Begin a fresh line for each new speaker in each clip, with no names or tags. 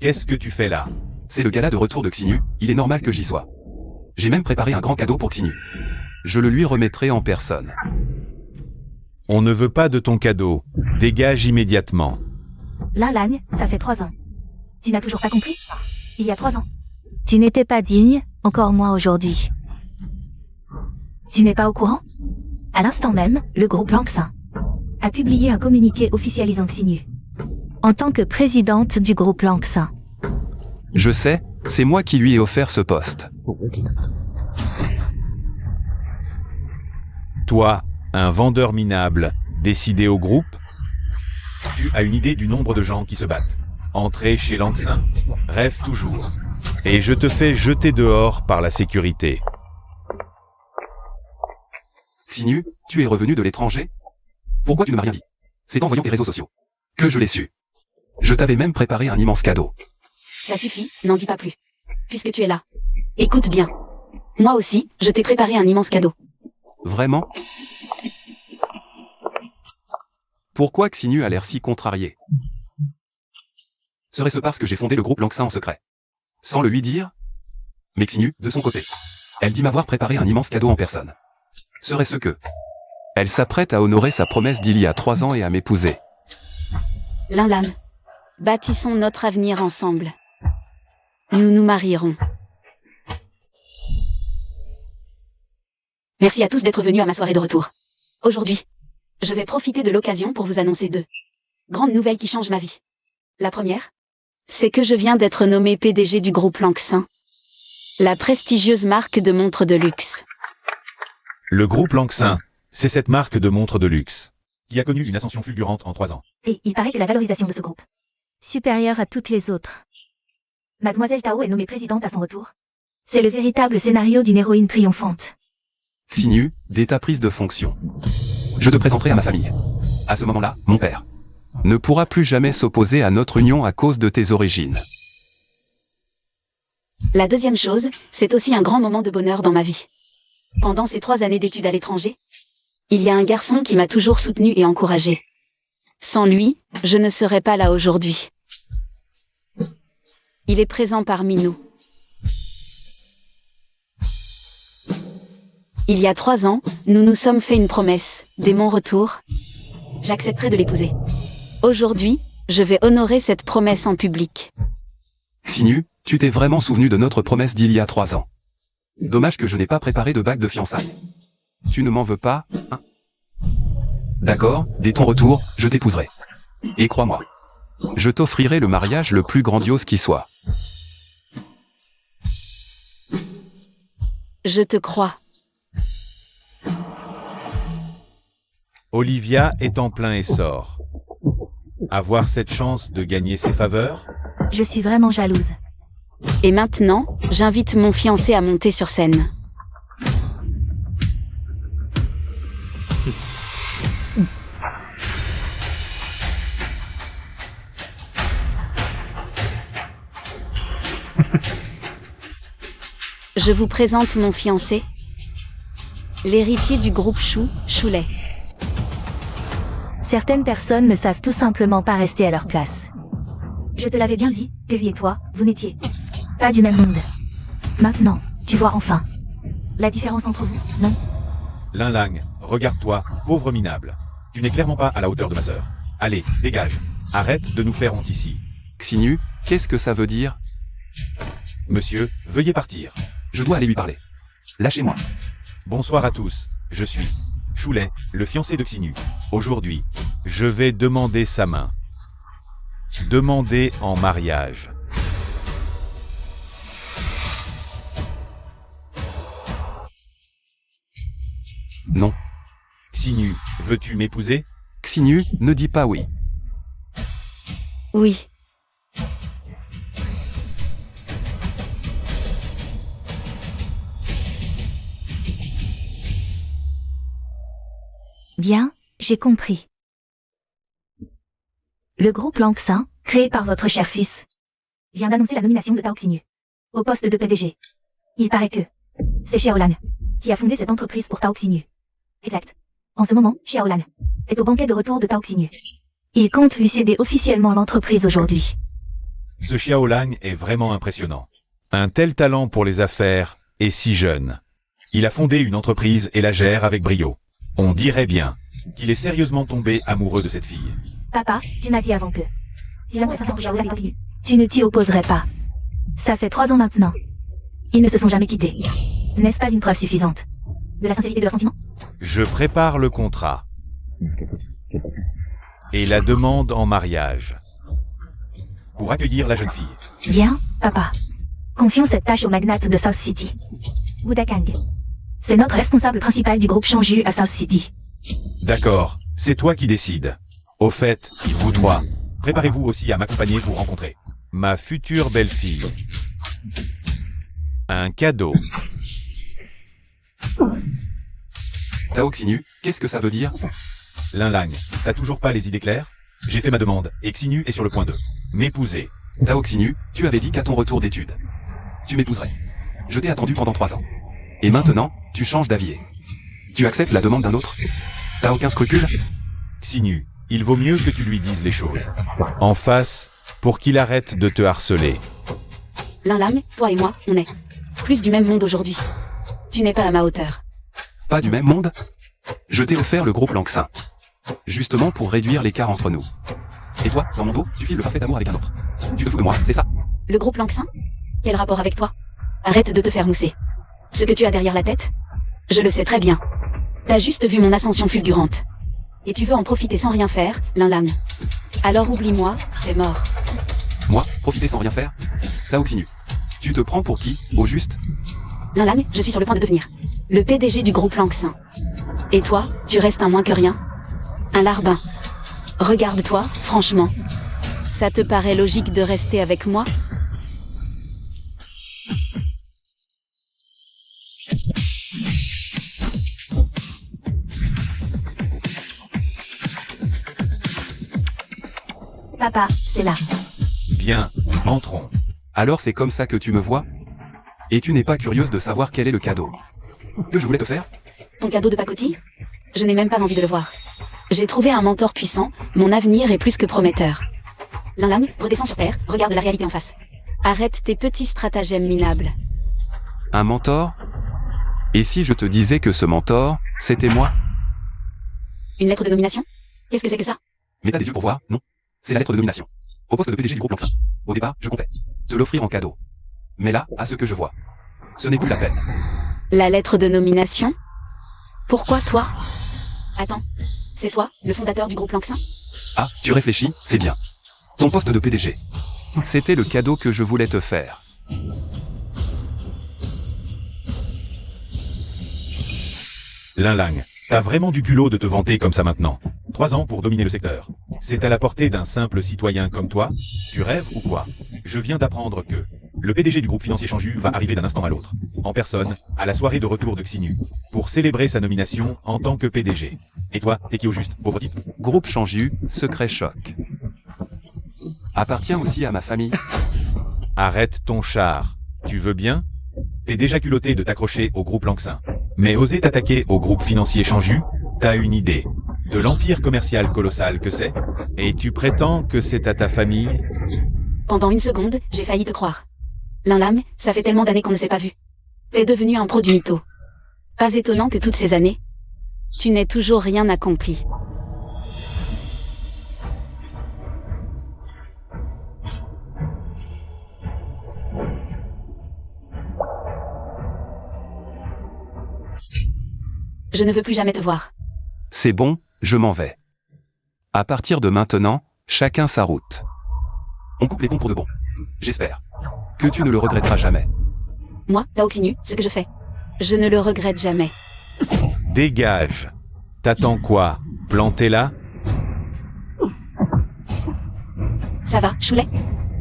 Qu'est-ce que tu fais là?
C'est le gala de retour de Xinyu, il est normal que j'y sois. J'ai même préparé un grand cadeau pour Xinyu. Je le lui remettrai en personne.
On ne veut pas de ton cadeau. Dégage immédiatement.
Lin Lang, ça fait 3 ans. Tu n'as toujours pas compris? Il y a 3 ans. Tu n'étais pas digne, encore moins aujourd'hui. Tu n'es pas au courant? À l'instant même, le groupe Langxin a publié un communiqué officialisant Xinyu en tant que présidente du groupe Langxin.
Je sais, c'est moi qui lui ai offert ce poste.
Toi, un vendeur minable, décidé au groupe? Tu as une idée du nombre de gens qui se battent. Entrer chez Langxin? Rêve toujours. Et je te fais jeter dehors par la sécurité.
Xinyu, tu es revenu de l'étranger? Pourquoi tu ne m'as rien dit? C'est en voyant tes réseaux sociaux que je l'ai su. Je t'avais même préparé un immense cadeau.
Ça suffit, n'en dis pas plus. Puisque tu es là. Écoute bien. Moi aussi, je t'ai préparé un immense cadeau.
Vraiment? Pourquoi Xinyu a l'air si contrarié? Serait-ce parce que j'ai fondé le groupe Langxin en secret? Sans le lui dire? Mais Xinyu, de son côté, elle dit m'avoir préparé un immense cadeau en personne. Serait-ce que elle s'apprête à honorer sa promesse d'il y a 3 ans et à m'épouser?
Lin Lang. Bâtissons notre avenir ensemble. Nous nous marierons. Merci à tous d'être venus à ma soirée de retour. Aujourd'hui, je vais profiter de l'occasion pour vous annoncer 2 grandes nouvelles qui changent ma vie. La première, c'est que je viens d'être nommé PDG du groupe Langxin, la prestigieuse marque de montres de luxe.
Le groupe Langxin, c'est cette marque de montres de luxe qui a connu une ascension fulgurante en 3 ans.
Et il paraît que la valorisation de ce groupe supérieure à toutes les autres. Mademoiselle Tao est nommée présidente à son retour. C'est le véritable scénario d'une héroïne triomphante.
Xinyu, dès ta prise de fonction, je te présenterai à ma famille. À ce moment-là, mon père ne pourra plus jamais s'opposer à notre union à cause de tes origines.
La deuxième chose, c'est aussi un grand moment de bonheur dans ma vie. Pendant ces 3 années d'études à l'étranger, il y a un garçon qui m'a toujours soutenu et encouragé. Sans lui, je ne serais pas là aujourd'hui. Il est présent parmi nous. Il y a 3 ans, nous nous sommes fait une promesse. Dès mon retour, j'accepterai de l'épouser. Aujourd'hui, je vais honorer cette promesse en public.
Xinyu, tu t'es vraiment souvenu de notre promesse d'il y a 3 ans. Dommage que je n'ai pas préparé de bague de fiançailles. Tu ne m'en veux pas, hein? D'accord, dès ton retour, je t'épouserai. Et crois-moi, je t'offrirai le mariage le plus grandiose qui soit.
Je te crois.
Olivia est en plein essor. Avoir cette chance de gagner ses faveurs?
Je suis vraiment jalouse.
Et maintenant, j'invite mon fiancé à monter sur scène. Je vous présente mon fiancé, l'héritier du groupe Choulet.
Certaines personnes ne savent tout simplement pas rester à leur place. Je te l'avais bien dit, que lui et toi, vous n'étiez pas du même monde. Maintenant, tu vois enfin la différence entre vous, non?
Lin Lang, regarde-toi, pauvre minable. Tu n'es clairement pas à la hauteur de ma sœur. Allez, dégage. Arrête de nous faire honte ici.
Xinyu, qu'est-ce que ça veut dire?
Monsieur, veuillez partir.
Je dois aller lui parler. Lâchez-moi.
Bonsoir à tous, je suis Choulet, le fiancé de Xinyu. Aujourd'hui, je vais demander sa main. Demander en mariage.
Non.
Xinyu, veux-tu m'épouser?
Xinyu, ne dis pas oui.
Oui.
Bien, j'ai compris. Le groupe Langxin, créé par votre cher fils, vient d'annoncer la nomination de Tao Xinyu au poste de PDG. Il paraît que c'est Xiaolan qui a fondé cette entreprise pour Tao Xinyu. Exact. En ce moment, Xiaolan est au banquet de retour de Tao Xinyu. Il compte lui céder officiellement l'entreprise aujourd'hui.
Ce Xiao Lang est vraiment impressionnant. Un tel talent pour les affaires, et si jeune. Il a fondé une entreprise et la gère avec brio. On dirait bien qu'il est sérieusement tombé amoureux de cette fille.
Papa, tu m'as dit avant que... Si l'amour est sincère pour Xiao Lang continue, tu ne t'y opposerais pas. Ça fait 3 ans maintenant. Ils ne se sont jamais quittés. N'est-ce pas une preuve suffisante de la sincérité de leurs sentiments?
Je prépare le contrat. Et la demande en mariage. Pour accueillir la jeune fille.
Bien, papa. Confions cette tâche au magnate de South City. Wudakang. C'est notre responsable principal du groupe Shangju à South City.
D'accord, c'est toi qui décides. Au fait, vous trois, préparez-vous aussi à m'accompagner pour rencontrer ma future belle-fille. Un cadeau.
Tao Xinu, qu'est-ce que ça veut dire?
Lin Lang, t'as toujours pas les idées claires? J'ai fait ma demande, et Xinu est sur le point de m'épouser.
Tao Xinu, tu avais dit qu'à ton retour d'études, tu m'épouserais. Je t'ai attendu pendant 3 ans. Et maintenant, tu changes d'avis. Tu acceptes la demande d'un autre? T'as aucun scrupule?
Xinu, il vaut mieux que tu lui dises les choses. En face, pour qu'il arrête de te harceler.
Lin Lang, toi et moi, on est plus du même monde aujourd'hui. Tu n'es pas à ma hauteur.
Pas du même monde? Je t'ai offert le groupe Langsin. Justement pour réduire l'écart entre nous. Et toi, dans mon dos, tu files le parfait amour avec un autre. Tu te fous de moi, c'est ça?
Le groupe Langsin? Quel rapport avec toi? Arrête de te faire mousser. Ce que tu as derrière la tête? Je le sais très bien. T'as juste vu mon ascension fulgurante. Et tu veux en profiter sans rien faire, Lin Lang. Alors oublie-moi, c'est mort.
Moi, profiter sans rien faire? Tao Xinu. Tu te prends pour qui, au juste?
Lin Lang, je suis sur le point de devenir le PDG du groupe Langsin. Et toi, tu restes un moins que rien? Un larbin. Regarde-toi, franchement. Ça te paraît logique de rester avec moi?
Papa, c'est là.
Bien, entrons.
Alors c'est comme ça que tu me vois? Et tu n'es pas curieuse de savoir quel est le cadeau que je voulais te faire?
Ton cadeau de pacotille? Je n'ai même pas envie de le voir. J'ai trouvé un mentor puissant, mon avenir est plus que prometteur. Lin Lang, redescends sur Terre, regarde la réalité en face. Arrête tes petits stratagèmes minables.
Un mentor? Et si je te disais que ce mentor, c'était moi?
Une lettre de nomination? Qu'est-ce que c'est que ça?
Mais t'as des yeux pour voir, non? C'est la lettre de nomination. Au poste de PDG du groupe Langsin. Au départ, je comptais te l'offrir en cadeau. Mais là, à ce que je vois, ce n'est plus la peine.
La lettre de nomination? Pourquoi toi? Attends, c'est toi, le fondateur du groupe Langsin?
Ah, tu réfléchis, c'est bien. Ton poste de PDG. C'était le cadeau que je voulais te faire.
Lin Lang, t'as vraiment du culot de te vanter comme ça maintenant. 3 ans pour dominer le secteur. C'est à la portée d'un simple citoyen comme toi? Tu rêves ou quoi? Je viens d'apprendre que le PDG du groupe financier Shangju va arriver d'un instant à l'autre, en personne, à la soirée de retour de Xinu, pour célébrer sa nomination en tant que PDG. Et toi, t'es qui au juste, pauvre type?
Groupe Shangju, secret choc. Appartient aussi à ma famille.
Arrête ton char. Tu veux bien? T'es déjà culotté de t'accrocher au groupe Langsin. Mais oser t'attaquer au groupe financier Shangju? T'as une idée de l'empire commercial colossal que c'est? Et tu prétends que c'est à ta famille?
Pendant une seconde, j'ai failli te croire. Lin Lang, ça fait tellement d'années qu'on ne s'est pas vu. T'es devenu un pro du mytho. Pas étonnant que toutes ces années, tu n'aies toujours rien accompli. Je ne veux plus jamais te voir.
C'est bon, je m'en vais. À partir de maintenant, chacun sa route. On coupe les ponts pour de bon. J'espère que tu ne le regretteras jamais.
Moi, Tao Xinu, ce que je fais, je ne le regrette jamais.
Dégage. T'attends quoi? Planté là?
Ça va, Choulet?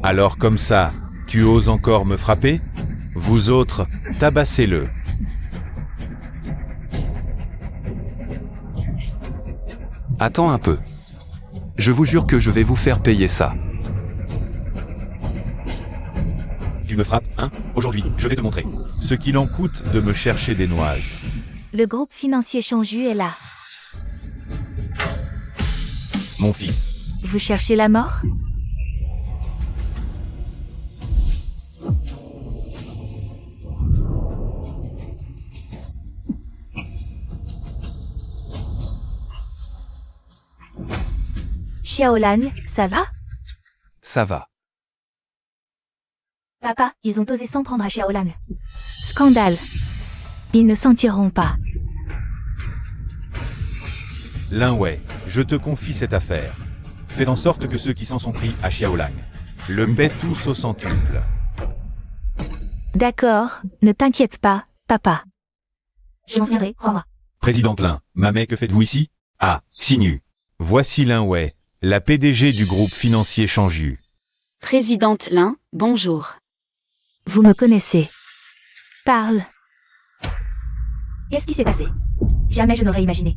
Alors comme ça, tu oses encore me frapper? Vous autres, tabassez-le.
Attends un peu. Je vous jure que je vais vous faire payer ça.
Tu me frappes, hein? Aujourd'hui, je vais te montrer ce qu'il en coûte de me chercher des noises.
Le groupe financier Shangju est là.
Mon fils,
Vous cherchez la mort? Xiaolang, ça va?
Ça va.
Papa, ils ont osé s'en prendre à Xiaolang. Scandale. Ils ne s'en tireront pas.
Lin Wei, je te confie cette affaire. Fais en sorte que ceux qui s'en sont pris à Xiaolang le paient tous au centuple.
D'accord, ne t'inquiète pas, papa. Je m'en souviendrai, crois-moi.
Présidente Lin, Mamet, que faites-vous ici? Ah, Xinyu. Voici Lin Wei, la PDG du groupe financier Shangju.
Présidente Lin, bonjour.
Vous me connaissez. Parle. Qu'est-ce qui s'est passé? Jamais je n'aurais imaginé.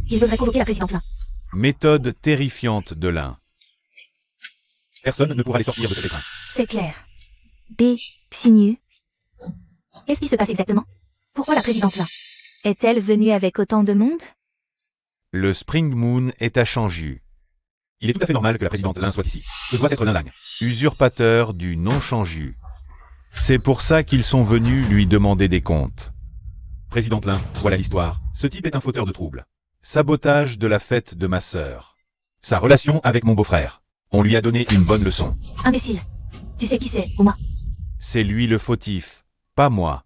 Ils oseraient convoquer la présidente Lin.
Méthode terrifiante de Lin. Personne ne pourra les sortir de cet étreint.
C'est clair. Xinyu. Qu'est-ce qui se passe exactement? Pourquoi la présidente Lin? Est-elle venue avec autant de monde?
Le Spring Moon est à Shangju. Il est tout à fait normal que la présidente Lin soit ici. Ce doit être Lin Lang, usurpateur du non-Shangju. C'est pour ça qu'ils sont venus lui demander des comptes. Présidente Lin, voilà l'histoire. Ce type est un fauteur de troubles. Sabotage de la fête de ma sœur. Sa relation avec mon beau-frère. On lui a donné une bonne leçon.
Imbécile. Tu sais qui c'est, ou moi?
C'est lui le fautif, pas moi.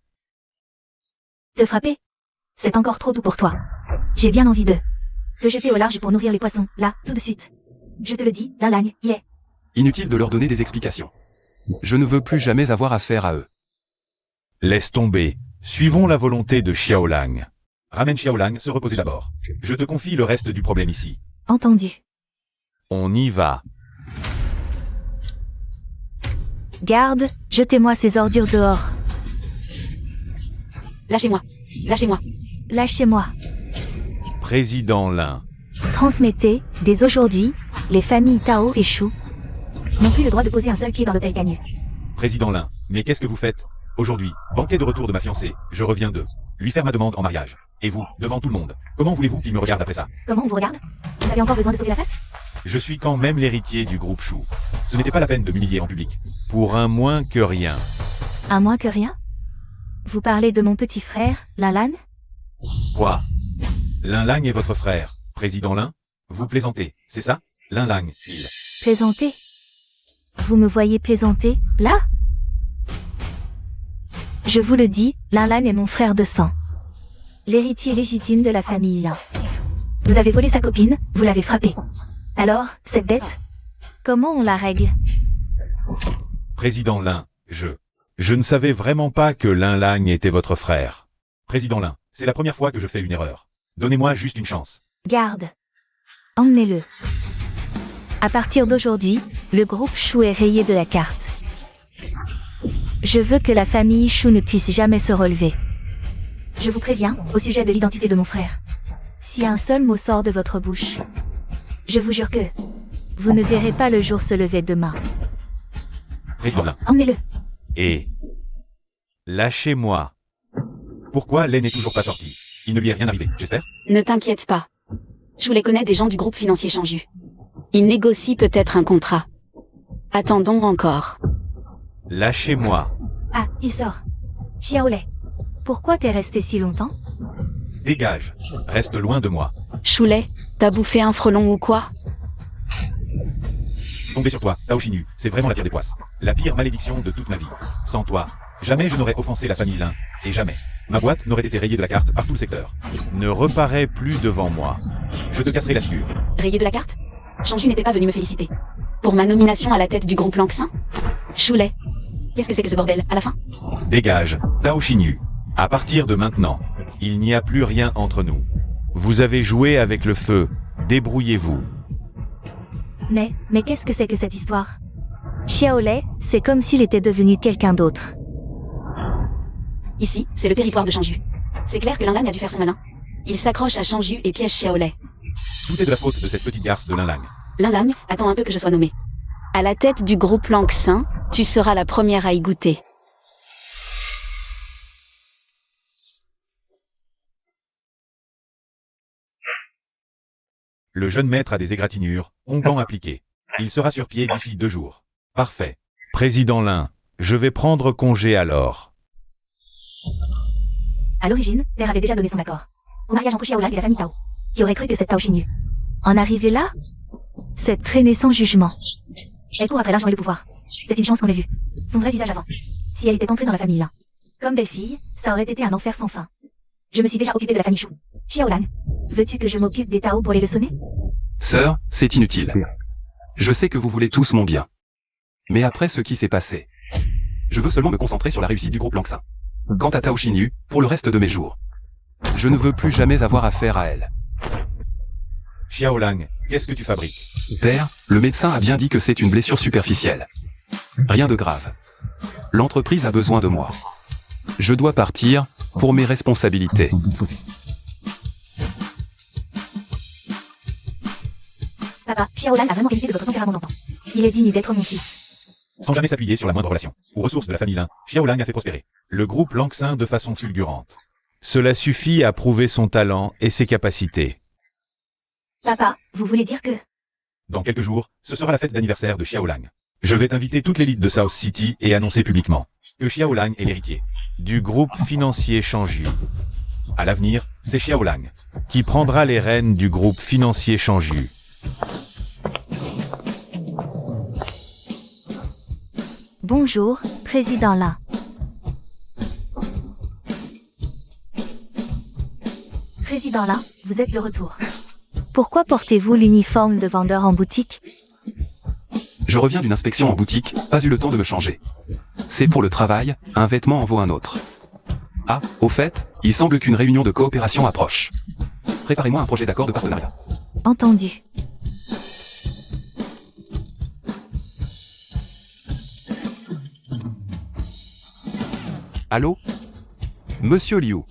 Te frapper? C'est encore trop doux pour toi. J'ai bien envie de te jeter au large pour nourrir les poissons, là, tout de suite. Je te le dis, Lin Lang, y est.
Inutile de leur donner des explications. Je ne veux plus jamais avoir affaire à eux.
Laisse tomber. Suivons la volonté de Xiaolang. Ramène Xiaolang se reposer d'abord. Je te confie le reste du problème ici.
Entendu.
On y va.
Garde, jetez-moi ces ordures dehors.
Lâchez-moi. Lâchez-moi.
Lâchez-moi.
Président Lin.
Transmettez, dès aujourd'hui, les familles Tao et Shu n'ont plus le droit de poser un seul pied dans l'hôtel Canyu.
Président Lin, mais qu'est-ce que vous faites? Aujourd'hui, banquet de retour de ma fiancée, je reviens de lui faire ma demande en mariage. Et vous, devant tout le monde, comment voulez-vous qu'il me regarde après ça?
Comment on vous regarde? Vous avez encore besoin de sauver la face?
Je suis quand même l'héritier du groupe Shu. Ce n'était pas la peine de m'humilier en public. Pour un moins que rien.
Un moins que rien? Vous parlez de mon petit frère, Lin Lang?
Quoi? Lin Lang est votre frère, Président Lin? Vous plaisantez, c'est ça? Lin Lang, il.
Plaisanter? Vous me voyez plaisanter, là? Je vous le dis, Lin Lang est mon frère de sang. L'héritier légitime de la famille Lin. Vous avez volé sa copine, vous l'avez frappée. Alors, cette dette? Comment on la règle?
Président Lin, je ne savais vraiment pas que Lin Lang était votre frère. Président Lin, c'est la première fois que je fais une erreur. Donnez-moi juste une chance.
Garde. Emmenez-le. À partir d'aujourd'hui, le groupe Shu est rayé de la carte. Je veux que la famille Shu ne puisse jamais se relever. Je vous préviens, au sujet de l'identité de mon frère. Si un seul mot sort de votre bouche, je vous jure que vous ne verrez pas le jour se lever demain.
Président Lin.
Emmenez-le.
Et... lâchez-moi. Pourquoi Len n'est toujours pas sorti? Il ne lui est rien arrivé, j'espère?
Ne t'inquiète pas. Je les connais des gens du groupe financier Shangju. Ils négocient peut-être un contrat. Attendons encore.
Lâchez-moi.
Ah, il sort. Xiaolei. Pourquoi t'es resté si longtemps?
Dégage. Reste loin de moi.
Choulet, t'as bouffé un frelon ou quoi?
Tomber sur toi, Tao Xinyu, c'est vraiment la pire des poisses. La pire malédiction de toute ma vie. Sans toi, jamais je n'aurais offensé la famille Lin. Et jamais. Ma boîte n'aurait été rayée de la carte par tout le secteur. Ne reparais plus devant moi. Je te casserai la figure.
Rayé de la carte? Shangju n'était pas venu me féliciter. Pour ma nomination à la tête du groupe Langxin? Choulet. Qu'est-ce que c'est que ce bordel, à la fin?
Dégage, Tao Xinyu. À partir de maintenant, il n'y a plus rien entre nous. Vous avez joué avec le feu. Débrouillez-vous.
Mais qu'est-ce que c'est que cette histoire? Xiaolei, c'est comme s'il était devenu quelqu'un d'autre.
Ici, c'est le territoire de Shangju. C'est clair que Lin Lang a dû faire son malin. Il s'accroche à Shangju et piège Xiaolei.
Tout est de la faute de cette petite garce de Lin Lang.
Lin Lang, attends un peu que je sois nommé. À la tête du groupe Langxin, tu seras la première à y goûter.
Le jeune maître a des égratignures, onglants appliqués. Il sera sur pied d'ici 2 jours. Parfait. Président Lin, je vais prendre congé alors.
À l'origine, Père avait déjà donné son accord. Au mariage entre Xiaolang et la famille Tao. Qui aurait cru que cette Tao Xinyu en arriver là? Cette traînée sans jugement. Elle court après l'argent et le pouvoir. C'est une chance qu'on l'ait vue. Son vrai visage avant. Si elle était entrée dans la famille là. Comme belle-fille, ça aurait été un enfer sans fin. Je me suis déjà occupée de la famille Chou. Xiaolang, veux-tu que je m'occupe des Tao pour les leçonner?
Sœur, c'est inutile. Je sais que vous voulez tous mon bien. Mais après ce qui s'est passé, je veux seulement me concentrer sur la réussite du groupe Langsin. Quant à Tao Xinyu, pour le reste de mes jours, je ne veux plus jamais avoir affaire à elle.
Xiaolang, qu'est-ce que tu fabriques?
Père, le médecin a bien dit que c'est une blessure superficielle. Rien de grave. L'entreprise a besoin de moi. Je dois partir, pour mes responsabilités.
Papa, Xiaolang a vraiment qualité de votre tempérament d'enfant. Il est digne d'être mon fils.
Sans jamais s'appuyer sur la moindre relation ou ressource de la famille Lin, Xiaolang a fait prospérer le groupe Langsin de façon fulgurante. Cela suffit à prouver son talent et ses capacités.
Papa, vous voulez dire que...
Dans quelques jours, ce sera la fête d'anniversaire de Xiaolang. Je vais inviter toute l'élite de South City et annoncer publiquement que Xiaolang est l'héritier du groupe financier Shangyu. À l'avenir, c'est Xiaolang qui prendra les rênes du groupe financier Shangyu.
Bonjour, Président Lin. Président Lin, vous êtes de retour. Pourquoi portez-vous l'uniforme de vendeur en boutique?
Je reviens d'une inspection en boutique, pas eu le temps de me changer. C'est pour le travail, un vêtement en vaut un autre. Ah, au fait, il semble qu'une réunion de coopération approche. Préparez-moi un projet d'accord de partenariat.
Entendu.
Allô? Monsieur Liu.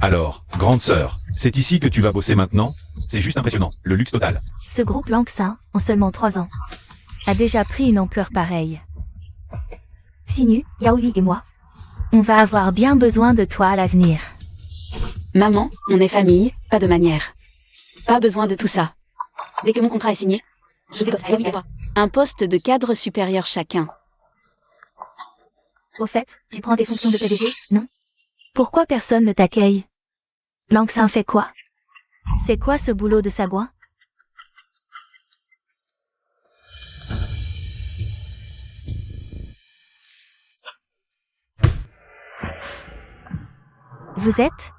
Alors, grande sœur, c'est ici que tu vas bosser maintenant? C'est juste impressionnant, le luxe total.
Ce groupe Langsin, en seulement 3 ans, a déjà pris une ampleur pareille. Xinyu, Yaoli et moi, on va avoir bien besoin de toi à l'avenir.
Maman, on est famille, pas de manière. Pas besoin de tout ça. Dès que mon contrat est signé, je débosse à Yaoli et toi. Un poste de cadre supérieur chacun.
Au fait, tu prends tes fonctions de PDG, non? Pourquoi personne ne t'accueille? Langsin fait quoi? C'est quoi ce boulot de sagouin? Vous êtes?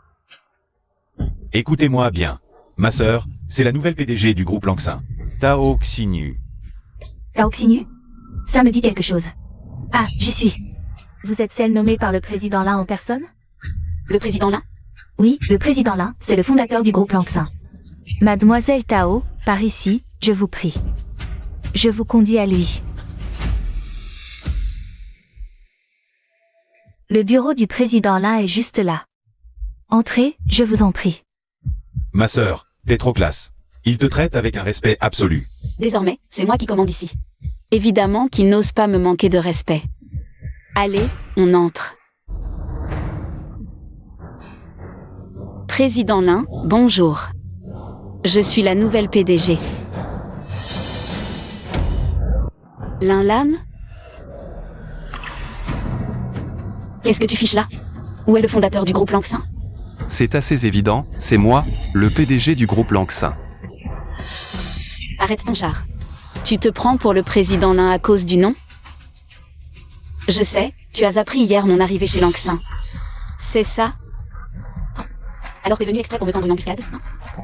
Écoutez-moi bien. Ma sœur, c'est la nouvelle PDG du groupe Langsin, Tao Xinyu.
Tao Xinyu? Ça me dit quelque chose. Ah, j'y suis. Vous êtes celle nommée par le président Lin en personne?
Le président là?
Oui, le président Lin, c'est le fondateur du groupe Langsin. Mademoiselle Tao, par ici, je vous prie. Je vous conduis à lui. Le bureau du président Lin est juste là. Entrez, je vous en prie.
Ma sœur, t'es trop classe. Il te traite avec un respect absolu.
Désormais, c'est moi qui commande ici. Évidemment qu'il n'ose pas me manquer de respect. Allez, on entre. Président Lin, bonjour. Je suis la nouvelle PDG. Lin Lam? Qu'est-ce que tu fiches là? Où est le fondateur du groupe Langsin?
C'est assez évident, c'est moi, le PDG du groupe Langsin.
Arrête ton char. Tu te prends pour le président Lin à cause du nom? Je sais, tu as appris hier mon arrivée chez Langsin. C'est ça? Alors t'es venu exprès pour me tendre une embuscade?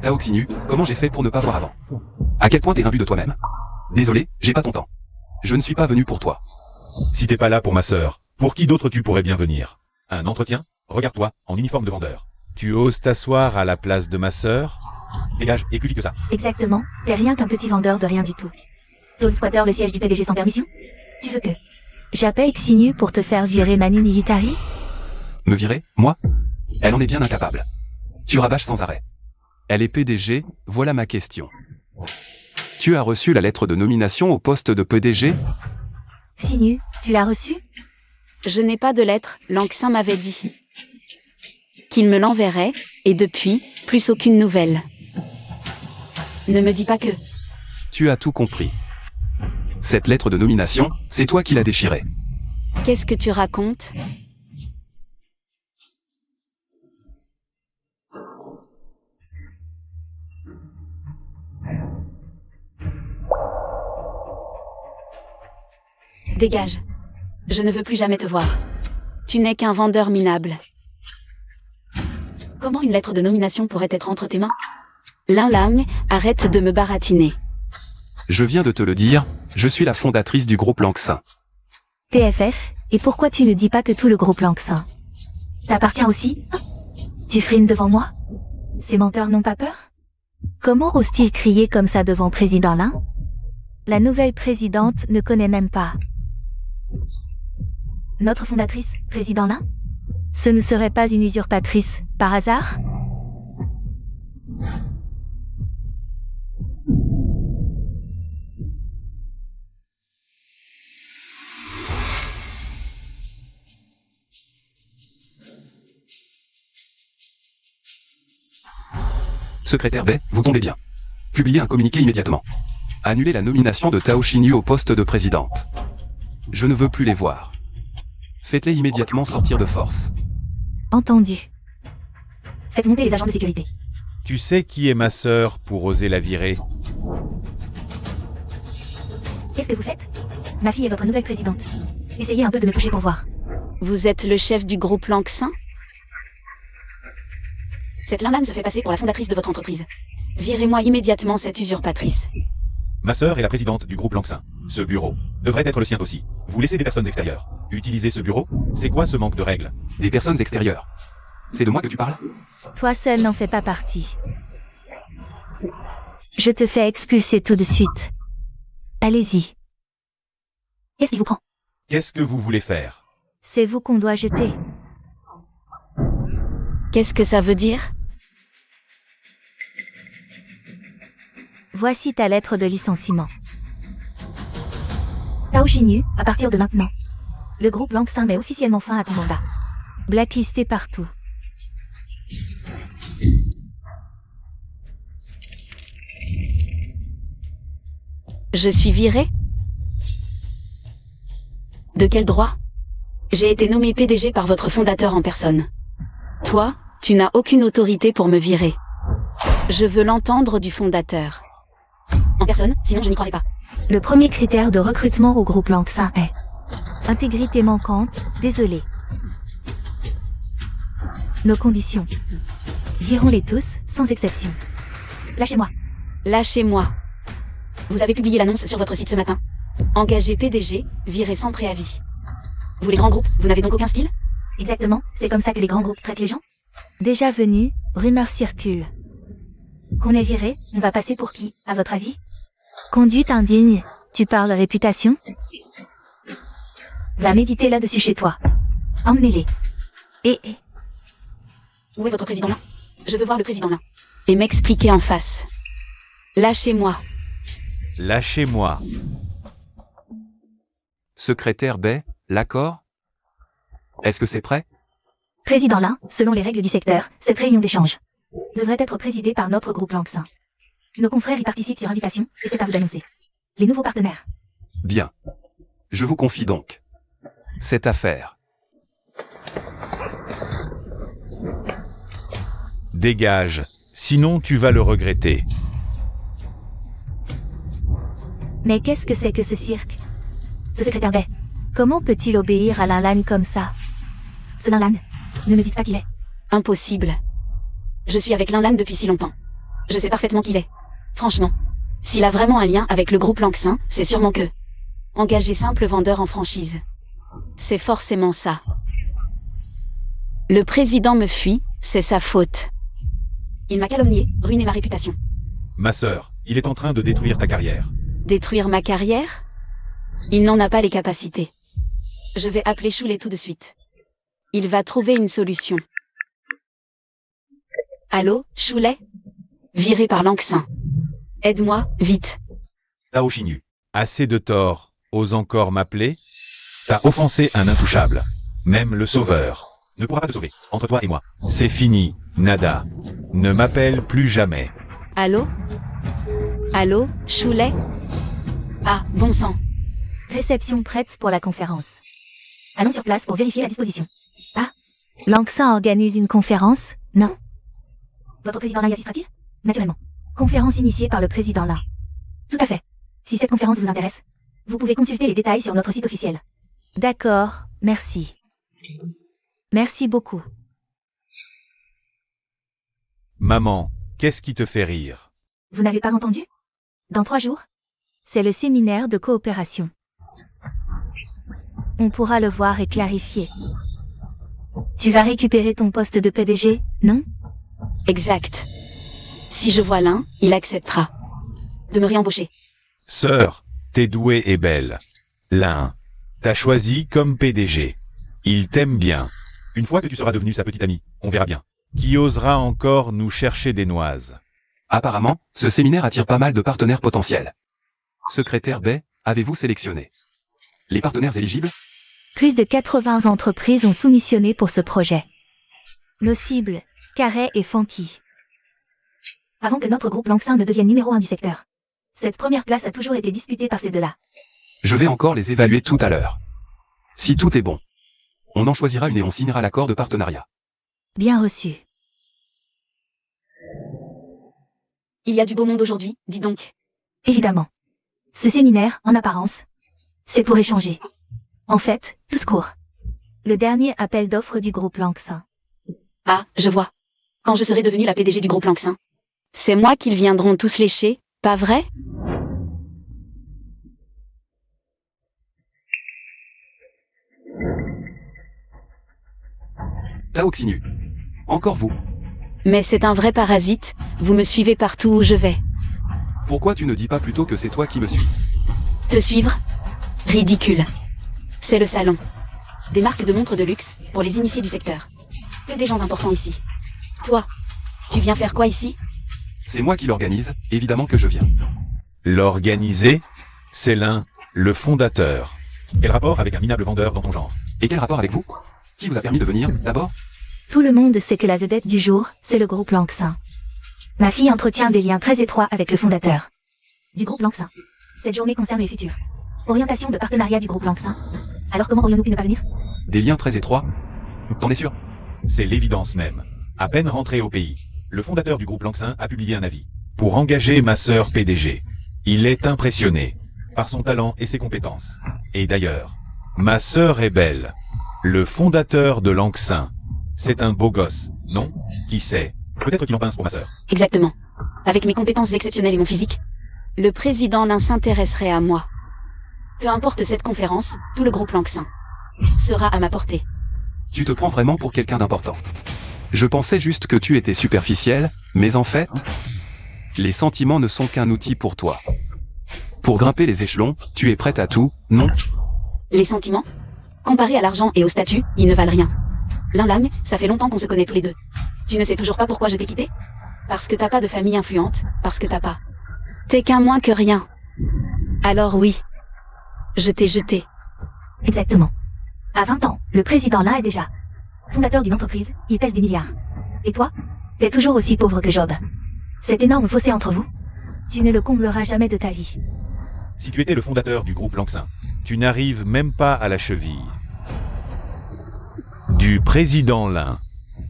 Tao Xinyu, comment j'ai fait pour ne pas voir avant? À quel point t'es imbu de toi-même? Désolé, j'ai pas ton temps. Je ne suis pas venu pour toi.
Si t'es pas là pour ma sœur, pour qui d'autre tu pourrais bien venir? Un entretien? Regarde-toi, en uniforme de vendeur. Tu oses t'asseoir à la place de ma sœur? Dégage, et plus vite que ça.
Exactement, t'es rien qu'un petit vendeur de rien du tout. T'oses squatter le siège du PDG sans permission? Tu veux que j'appelle Xinyu pour te faire virer Manu Nigitari?
Me virer, moi? Elle en est bien incapable. Tu rabâches sans arrêt. Elle est PDG, voilà ma question. Tu as reçu la lettre de nomination au poste de PDG?
Xinyu, tu l'as reçu?
Je n'ai pas de lettre, Langsin m'avait dit qu'il me l'enverrait, et depuis, plus aucune nouvelle. Ne me dis pas que...
Tu as tout compris. Cette lettre de nomination, c'est toi qui l'as déchirée.
Qu'est-ce que tu racontes? Dégage. Je ne veux plus jamais te voir. Tu n'es qu'un vendeur minable. Comment une lettre de nomination pourrait être entre tes mains? Lin Lang, arrête de me baratiner.
Je viens de te le dire, je suis la fondatrice du groupe Langsin.
PFF, et pourquoi tu ne dis pas que tout le groupe Langsin t'appartient aussi? Tu frines devant moi? Ces menteurs n'ont pas peur? Comment ose-t-il crier comme ça devant Président Lin? La nouvelle présidente ne connaît même pas notre fondatrice, Président Lin? Ce ne serait pas une usurpatrice, par hasard?
Secrétaire Bai, vous tombez bien. Publiez un communiqué immédiatement. Annulez la nomination de Tao Xinyu au poste de présidente. Je ne veux plus les voir. Faites-les immédiatement sortir de force.
Entendu. Faites monter les agents de sécurité.
Tu sais qui est ma sœur pour oser la virer?
Qu'est-ce que vous faites? Ma fille est votre nouvelle présidente. Essayez un peu de me toucher pour voir.
Vous êtes le chef du groupe Langsin? Cette Lin Lang se fait passer pour la fondatrice de votre entreprise. Virez-moi immédiatement cette usurpatrice.
Ma sœur est la présidente du groupe Langsin. Ce bureau devrait être le sien aussi. Vous laissez des personnes extérieures utiliser ce bureau? C'est quoi ce manque de règles?
Des personnes extérieures. C'est de moi que tu parles?
Toi seul n'en fais pas partie. Je te fais expulser tout de suite. Allez-y. Qu'est-ce qui vous prend?
Qu'est-ce que vous voulez faire?
C'est vous qu'on doit jeter.
Qu'est-ce que ça veut dire?
Voici ta lettre de licenciement. Tao Xinyu, à partir de maintenant, le groupe Langsin met officiellement fin à ton mandat. Blacklisté partout.
Je suis viré? De quel droit? J'ai été nommé PDG par votre fondateur en personne. Toi, tu n'as aucune autorité pour me virer. Je veux l'entendre du fondateur. En personne, sinon je n'y croirais pas.
Le premier critère de recrutement au groupe Langsin est intégrité manquante, désolé. Nos conditions. Virons-les tous, sans exception. Lâchez-moi.
Lâchez-moi. Vous avez publié l'annonce sur votre site ce matin. Engagé PDG, viré sans préavis. Vous les grands groupes, vous n'avez donc aucun style?
Exactement, c'est comme ça que les grands groupes traitent les gens. Déjà venu, rumeur circule. Qu'on est viré, on va passer pour qui, à votre avis? Conduite indigne, tu parles réputation? Va méditer là-dessus chez toi. Emmenez-les. Et...
Où est votre président là? Je veux voir le président là. Et m'expliquer en face. Lâchez-moi.
Lâchez-moi.
Secrétaire Bai, l'accord? Est-ce que c'est prêt?
Président Lin, selon les règles du secteur, cette réunion d'échange devrait être présidée par notre groupe Langsin. Nos confrères y participent sur invitation, et c'est à vous d'annoncer. Les nouveaux partenaires.
Bien. Je vous confie donc cette affaire.
Dégage, sinon tu vas le regretter.
Mais qu'est-ce que c'est que ce cirque? Ce secrétaire Bai, comment peut-il obéir à Lin Lang comme ça? Ce Lin Lang, ne me dites pas qu'il est.
Impossible. Je suis avec Lin Lang depuis si longtemps. Je sais parfaitement qui il est. Franchement, s'il a vraiment un lien avec le groupe Langsin, c'est sûrement que... Engagé simple vendeur en franchise. C'est forcément ça. Le président me fuit, c'est sa faute. Il m'a calomnié, ruiné ma réputation.
Ma sœur, il est en train de détruire ta carrière.
Détruire ma carrière? Il n'en a pas les capacités. Je vais appeler Choulet tout de suite. Il va trouver une solution. Allô, Choulet? Viré par Langsin. Aide-moi, vite.
Tao Xinyu, assez de tort, ose encore m'appeler? T'as offensé un intouchable. Même le sauveur ne pourra pas te sauver, entre toi et moi. C'est fini, nada. Ne m'appelle plus jamais.
Allô? Allô, Choulet? Ah, bon sang.
Réception prête pour la conférence. Allons sur place pour vérifier la disposition. Ah, Langsin organise une conférence? Non. Votre président Lin y assistera-t-il? Naturellement. Conférence initiée par le président Lin. Tout à fait. Si cette conférence vous intéresse, Vous pouvez consulter les détails sur notre site officiel. D'accord, merci. Merci beaucoup.
Maman, qu'est-ce qui te fait rire?
Vous n'avez pas entendu? Dans 3 jours? C'est le séminaire de coopération. On pourra le voir et clarifier. Tu vas récupérer ton poste de PDG, non?
Exact. Si je vois l'un, il acceptera de me réembaucher.
Sœur, t'es douée et belle. L'un t'a choisi comme PDG. Il t'aime bien. Une fois que tu seras devenue sa petite amie, on verra bien. Qui osera encore nous chercher des noises?
Apparemment, ce séminaire attire pas mal de partenaires potentiels. Secrétaire Bay, avez-vous sélectionné les partenaires éligibles?
Plus de 80 entreprises ont soumissionné pour ce projet. Nos cibles, Carré et Funky. Avant que notre groupe Langsin ne devienne numéro 1 du secteur. Cette première place a toujours été disputée par ces deux-là.
Je vais encore les évaluer tout à l'heure. Si tout est bon, on en choisira une et on signera l'accord de partenariat.
Bien reçu.
Il y a du beau monde aujourd'hui, dis donc.
Évidemment. Ce séminaire, en apparence, c'est pour échanger. En fait, tout court. Le dernier appel d'offres du groupe Langsin.
Ah, je vois. Quand je serai devenue la PDG du groupe Langsin. C'est moi qu'ils viendront tous lécher, pas vrai?
Taoxinu. Encore vous.
Mais c'est un vrai parasite, vous me suivez partout où je vais.
Pourquoi tu ne dis pas plutôt que c'est toi qui me suis?
Te suivre? Ridicule. C'est le salon. Des marques de montres de luxe, pour les initiés du secteur. Que des gens importants ici. Toi, tu viens faire quoi ici?
C'est moi qui l'organise, évidemment que je viens.
L'organiser? C'est l'un, le fondateur. Quel rapport avec un minable vendeur dans ton genre?
Et quel rapport avec vous? Qui vous a permis de venir, d'abord?
Tout le monde sait que la vedette du jour, c'est le groupe Langsin. Ma fille entretient des liens très étroits avec le fondateur du groupe Langsin. Cette journée concerne les futurs. Orientation de partenariat du groupe Langsin. Alors comment aurions-nous pu ne pas venir?
Des liens très étroits? T'en es sûr?
C'est l'évidence même. À peine rentré au pays, le fondateur du groupe Langsin a publié un avis pour engager ma sœur PDG. Il est impressionné par son talent et ses compétences. Et d'ailleurs, ma sœur est belle. Le fondateur de Langsin, c'est un beau gosse, non? Qui sait? Peut-être qu'il en pince pour ma sœur.
Exactement. Avec mes compétences exceptionnelles et mon physique, le président Lin s'intéresserait à moi. Peu importe cette conférence, tout le groupe Langsin sera à ma portée.
Tu te prends vraiment pour quelqu'un d'important. Je pensais juste que tu étais superficiel, mais en fait, les sentiments ne sont qu'un outil pour toi. Pour grimper les échelons, tu es prête à tout, non?
Les sentiments? Comparés à l'argent et au statut, ils ne valent rien. Lang, ça fait longtemps qu'on se connaît tous les deux. Tu ne sais toujours pas pourquoi je t'ai quitté? Parce que t'as pas de famille influente, parce que t'as pas. T'es qu'un moins que rien. Alors oui, je t'ai jeté.
Exactement. À 20 ans, le président là est déjà fondateur d'une entreprise, il pèse des milliards. Et toi? T'es toujours aussi pauvre que Job. Cet énorme fossé entre vous, tu ne le combleras jamais de ta vie.
Si tu étais le fondateur du groupe Langsin, tu n'arrives même pas à la cheville du président Lin.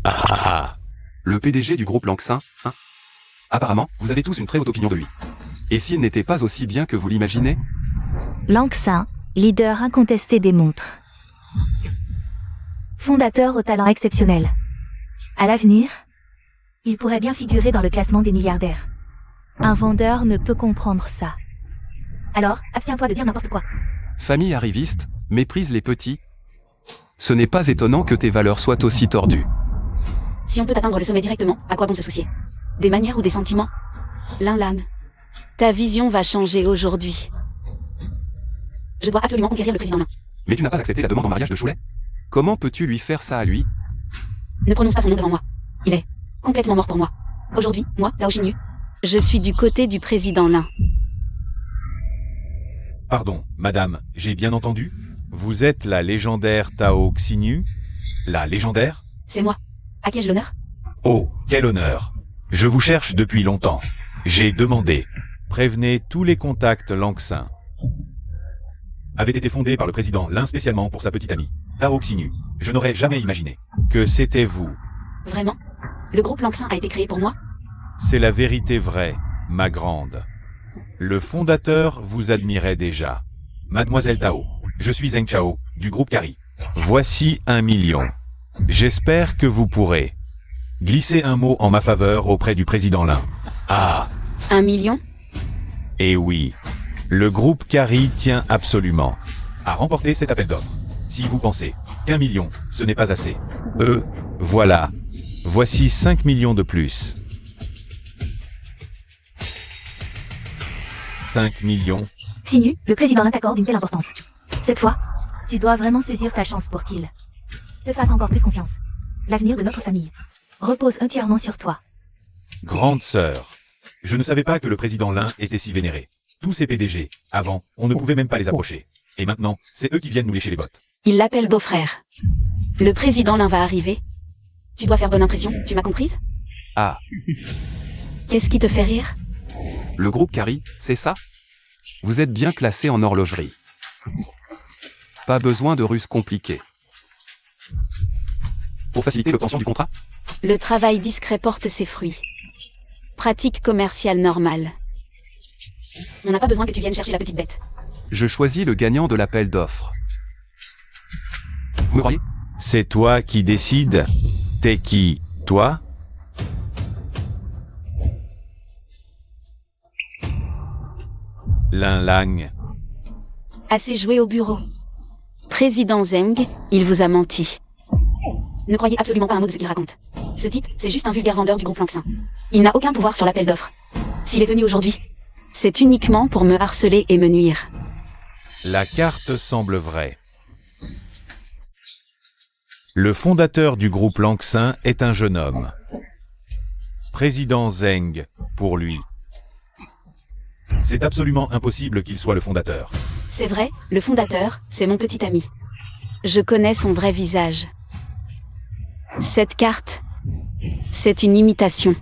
Ah ah ah.
Le PDG du groupe Langsin, hein? Apparemment, vous avez tous une très haute opinion de lui. Et s'il n'était pas aussi bien que vous l'imaginez?
Langsin, leader incontesté des montres. Fondateur au talent exceptionnel. À l'avenir, il pourrait bien figurer dans le classement des milliardaires. Un vendeur ne peut comprendre ça. Alors, abstiens-toi de dire n'importe quoi.
Famille arriviste, méprise les petits. Ce n'est pas étonnant que tes valeurs soient aussi tordues.
Si on peut atteindre le sommet directement, à quoi bon se soucier? Des manières ou des sentiments? Lang, ta vision va changer aujourd'hui. Je dois absolument conquérir le président Lin.
Mais tu n'as pas accepté la demande en mariage de Choulet? Comment peux-tu lui faire ça à lui?
Ne prononce pas son nom devant moi. Il est complètement mort pour moi. Aujourd'hui, moi, Tao Xinyu, je suis du côté du président Lin.
Pardon, madame, j'ai bien entendu? Vous êtes la légendaire Tao Xinyu? La légendaire?
C'est moi. À qui ai-je l'honneur?
Oh, quel honneur! Je vous cherche depuis longtemps. J'ai demandé. Prévenez tous les contacts Langsin. Avait été fondé par le président Lin spécialement pour sa petite amie, Tao Xinyu. Je n'aurais jamais imaginé que c'était vous.
Vraiment? Le groupe Langsin a été créé pour moi?
C'est la vérité vraie, ma grande. Le fondateur vous admirait déjà. Mademoiselle Tao. Je suis Zheng Chao, du groupe Kari. Voici 1 million. J'espère que vous pourrez glisser un mot en ma faveur auprès du président Lin. Ah,
1 million?
et oui. Le groupe Kari tient absolument à remporter cet appel d'offres. Si vous pensez qu'1 million, ce n'est pas assez. Voilà. Voici 5 millions de plus. 5 millions.
Sinu, le président Lin t'accorde une telle importance. Cette fois, tu dois vraiment saisir ta chance pour qu'il te fasse encore plus confiance. L'avenir de notre famille repose entièrement sur toi.
Grande sœur. Je ne savais pas que le président Lin était si vénéré. Tous ces PDG, avant, on ne pouvait même pas les approcher. Et maintenant, c'est eux qui viennent nous lécher les bottes.
Il l'appelle beau-frère. Le président Lin va arriver. Tu dois faire bonne impression, tu m'as comprise?
Ah,
Qu'est-ce qui te fait rire?
le groupe Kari, c'est ça? Vous êtes bien classé en horlogerie. Pas besoin de ruses compliquées. Pour faciliter l'obtention du contrat?
Le travail discret porte ses fruits. Pratique commerciale normale. On n'a pas besoin que tu viennes chercher la petite bête.
Je choisis le gagnant de l'appel d'offres. Vous me croyez?
C'est toi qui décides. T'es qui, toi? Lin Lang.
Assez joué au bureau. Président Zheng, il vous a menti. Ne croyez absolument pas un mot de ce qu'il raconte. Ce type, c'est juste un vulgaire vendeur du groupe Lanxin. Il n'a aucun pouvoir sur l'appel d'offres. S'il est venu aujourd'hui, c'est uniquement pour me harceler et me nuire.
La carte semble vraie. Le fondateur du groupe Lanxin est un jeune homme. Président Zheng, pour lui. C'est absolument impossible qu'il soit le fondateur.
C'est vrai, le fondateur, c'est mon petit ami. Je connais son vrai visage. Cette carte, c'est une imitation.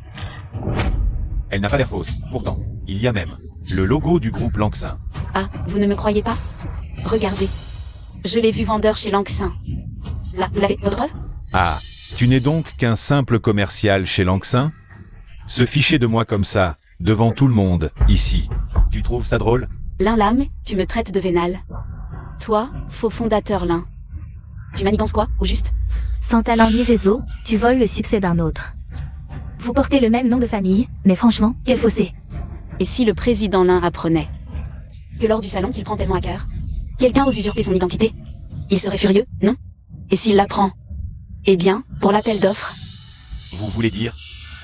Elle n'a pas l'air fausse. Pourtant, il y a même le logo du groupe Lanxin.
Ah, vous ne me croyez pas? Regardez. Je l'ai vu vendeur chez Lanxin. Là, vous l'avez, votre preuve?
Ah, tu n'es donc qu'un simple commercial chez Lanxin? Se ficher de moi comme ça, devant tout le monde, ici. Tu trouves ça drôle?
Lin Lam, tu me traites de vénal. Toi, faux fondateur Lin. Tu manigances quoi, au juste?
Sans talent ni réseau, tu voles le succès d'un autre. Vous portez le même nom de famille, mais franchement, quel fossé.
Et si le président Lin apprenait que lors du salon qu'il prend tellement à cœur, quelqu'un ose usurper son identité? Il serait furieux, non? Et s'il l'apprend? Eh bien, pour l'appel d'offres,
Vous voulez dire?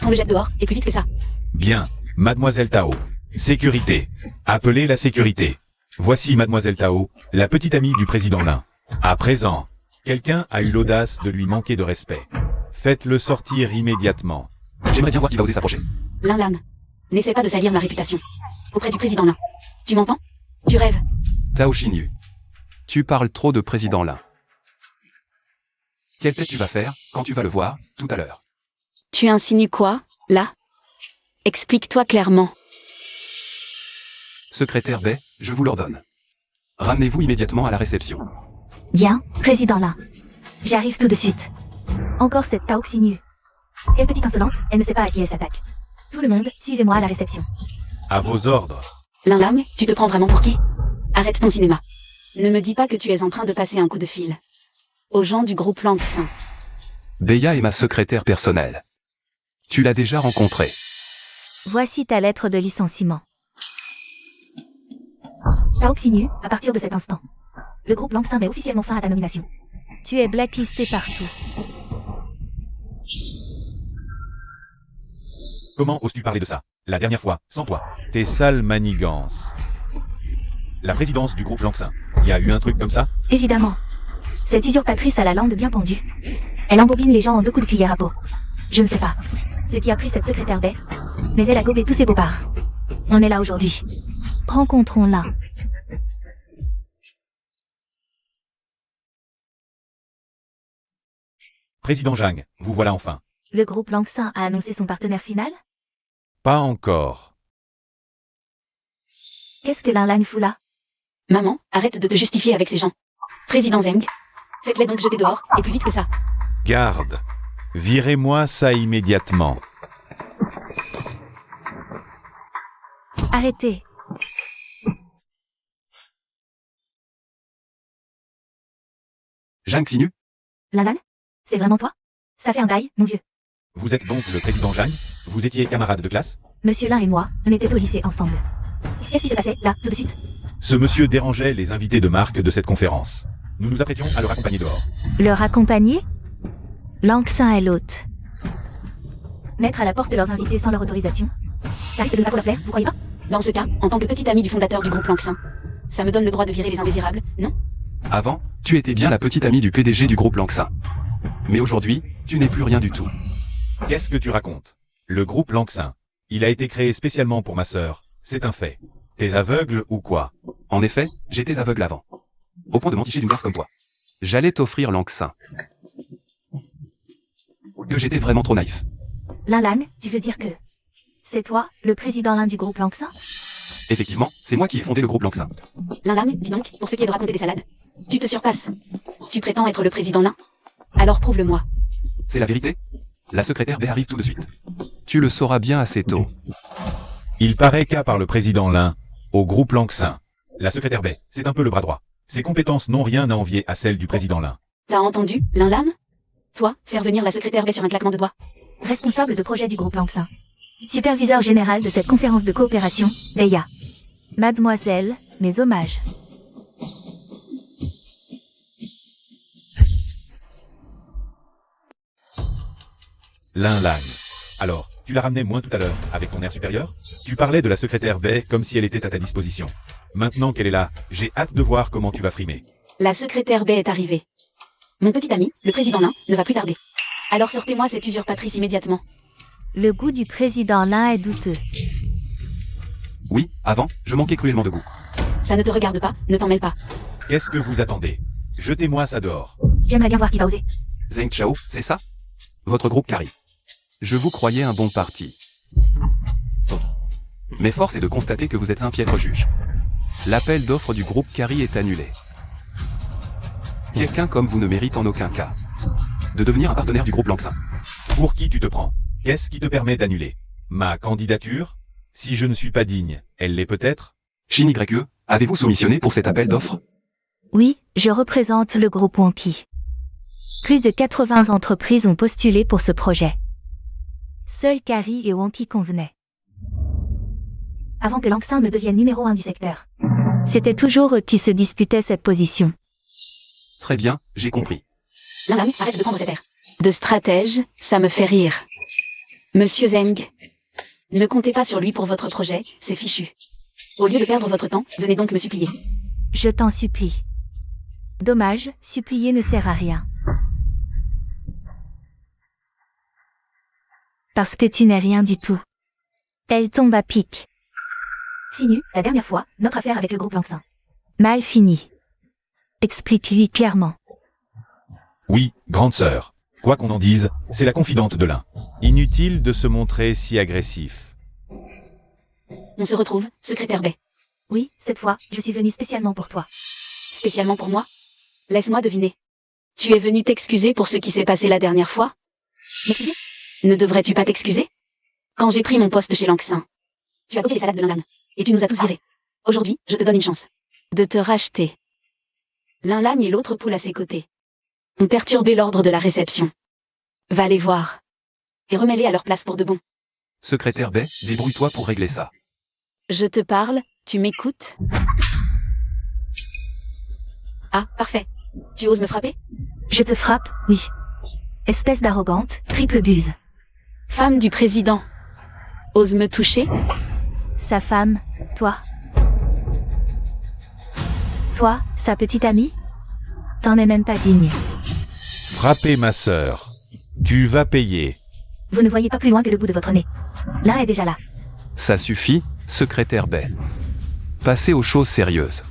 on le jette dehors, et plus vite que ça.
Bien, Mademoiselle Tao. Sécurité. Appelez la sécurité. Voici Mademoiselle Tao, la petite amie du président Lin. À présent, quelqu'un a eu l'audace de lui manquer de respect. Faites-le sortir immédiatement.
J'aimerais bien voir qui va oser s'approcher.
Lin Lam, n'essaie pas de salir ma réputation. Auprès du président Lin. Tu m'entends? Tu rêves.
Tao Xinyu. Tu parles trop de président Lin. Quelle tête tu vas faire, quand tu vas le voir, tout à l'heure?
Tu insinues quoi, là? Explique-toi clairement.
Secrétaire Bay, je vous l'ordonne. Ramenez-vous immédiatement à la réception.
Bien, président Lin. J'arrive tout de suite. Encore cette Tao Xinyu. Quelle petite insolente, elle ne sait pas à qui elle s'attaque. Tout le monde, suivez-moi à la réception.
À vos ordres.
Lin Lam, tu te prends vraiment pour qui? Arrête ton cinéma. Ne me dis pas que tu es en train de passer un coup de fil aux gens du groupe Lanxin.
Beya est ma secrétaire personnelle. Tu l'as déjà rencontrée.
Voici ta lettre de licenciement. Tao Xinyu, à partir de cet instant, le groupe Lanxin met officiellement fin à ta nomination. Tu es blacklisté partout.
Comment oses-tu parler de ça? La dernière fois, sans toi. Tes sales manigances. La présidence du groupe Lanxin. Y a eu un truc comme ça?
Évidemment. Cette usurpatrice a la langue bien pendue. Elle embobine les gens en 2 coups de cuillère à peau. Je ne sais pas ce qui a pris cette secrétaire baie, mais elle a gobé tous ses beaux parts. On est là aujourd'hui. Rencontrons-la.
Président Zhang, vous voilà enfin.
Le groupe Lanxin a annoncé son partenaire final?
Pas encore.
Qu'est-ce que Lin Lang fout là?
Maman, arrête de te justifier avec ces gens. Président Zheng, faites-les donc jeter dehors, et plus vite que ça.
Garde. Virez-moi ça immédiatement.
Arrêtez.
Zhang Xinyu?
Lan, c'est vraiment toi? Ça fait un bail, mon vieux.
Vous êtes donc le président Zhang? Vous étiez camarade de classe?
Monsieur Lin et moi, on était au lycée ensemble. Qu'est-ce qui se passait, là, tout de suite?
Ce monsieur dérangeait les invités de marque de cette conférence. Nous nous apprêtions à le raccompagner dehors.
Leur accompagner? Langxin est l'hôte. Mettre à la porte leurs invités sans leur autorisation? Ça risque de ne pas trop leur plaire, vous croyez pas?
Dans ce cas, en tant que petite amie du fondateur du groupe Langxin, ça me donne le droit de virer les indésirables, non?
Avant, tu étais bien la petite amie du PDG du groupe Langxin. Mais aujourd'hui, tu n'es plus rien du tout.
Qu'est-ce que tu racontes? Le groupe Langxin. Il a été créé spécialement pour ma sœur. C'est un fait. T'es aveugle ou quoi?
En effet, j'étais aveugle avant. Au point de m'enticher d'une garce comme toi. J'allais t'offrir Langxin. Que j'étais vraiment trop naïf.
Lan, tu veux dire que... c'est toi, le président Lin du groupe Langxin?
Effectivement, c'est moi qui ai fondé le groupe Langxin.
Lan, dis donc, pour ce qui est de raconter des salades. Tu te surpasses. Tu prétends être le président Lin? Alors prouve-le-moi.
C'est la vérité. La secrétaire B arrive tout de suite. Tu le sauras bien assez tôt.
Il paraît qu'à part le président Lin, au groupe Langxin, la secrétaire B, c'est un peu le bras droit. Ses compétences n'ont rien à envier à celles du président Lin.
T'as entendu, Lin Lam? Toi, faire venir la secrétaire B sur un claquement de doigts.
Responsable de projet du groupe Langxin. Superviseur général de cette conférence de coopération, Beya. Mademoiselle, mes hommages.
Lin Lang. Alors, tu la ramenais moins tout à l'heure, avec ton air supérieur? Tu parlais de la secrétaire B comme si elle était à ta disposition. Maintenant qu'elle est là, j'ai hâte de voir comment tu vas frimer.
La secrétaire B est arrivée. Mon petit ami, le président Lin, ne va plus tarder. Alors sortez-moi cette usurpatrice immédiatement.
Le goût du président Lin est douteux.
Oui, avant, je manquais cruellement de goût.
Ça ne te regarde pas, ne t'en mêle pas.
Qu'est-ce que vous attendez? Jetez-moi ça dehors.
J'aimerais bien voir qui va oser.
Zheng Chao, c'est ça? Votre groupe Carrie. Je vous croyais un bon parti. Mais force est de constater que vous êtes un piètre juge. L'appel d'offres du groupe Carrie est annulé. Quelqu'un comme vous ne mérite en aucun cas de devenir un partenaire du groupe Langxin.
Pour qui tu te prends? Qu'est-ce qui te permet d'annuler? Ma candidature? Si je ne suis pas digne, elle l'est peut-être?
Shin YE, avez-vous soumissionné pour cet appel d'offres?
Oui, je représente le groupe Wonky. Plus de 80 entreprises ont postulé pour ce projet. Seuls Carrie et Wonky convenaient. Avant que Langxin ne devienne numéro 1 du secteur. C'était toujours eux qui se disputaient cette position.
Très bien, j'ai compris.
Lin Lam, arrête de prendre cet air. De stratège, ça me fait rire. Monsieur Zheng, ne comptez pas sur lui pour votre projet, c'est fichu. Au lieu de perdre votre temps, venez donc me supplier.
Je t'en supplie. Dommage, supplier ne sert à rien. Parce que tu n'es rien du tout. Elle tombe à pic. Xinyu, la dernière fois, notre affaire avec le groupe Langxin. Mal fini. Explique-lui clairement.
Oui, grande sœur. Quoi qu'on en dise, c'est la confidente de Lin. Inutile de se montrer si agressif.
On se retrouve, secrétaire B.
Oui, cette fois, je suis venue spécialement pour toi.
Spécialement pour moi? Laisse-moi deviner. Tu es venu t'excuser pour ce qui s'est passé la dernière fois?
M'excuser?
Ne devrais-tu pas t'excuser? Quand j'ai pris mon poste chez Langxin, tu as copié les salades de Lin Lam, et tu nous as tous virés. Aujourd'hui, je te donne une chance. De te racheter. Lin Lam et l'autre poule à ses côtés ont perturbé l'ordre de la réception. Va les voir. Et remets-les à leur place pour de bon.
Secrétaire B, débrouille-toi pour régler ça.
Je te parle, tu m'écoutes? Ah, parfait. Tu oses me frapper?
Je te frappe, oui. Espèce d'arrogante, triple buse.
Femme du président. Ose me toucher?
Sa femme, toi. Toi, sa petite amie? T'en es même pas digne.
Frappez ma sœur. Tu vas payer.
Vous ne voyez pas plus loin que le bout de votre nez. L'un est déjà là.
Ça suffit, secrétaire B. Passez aux choses sérieuses.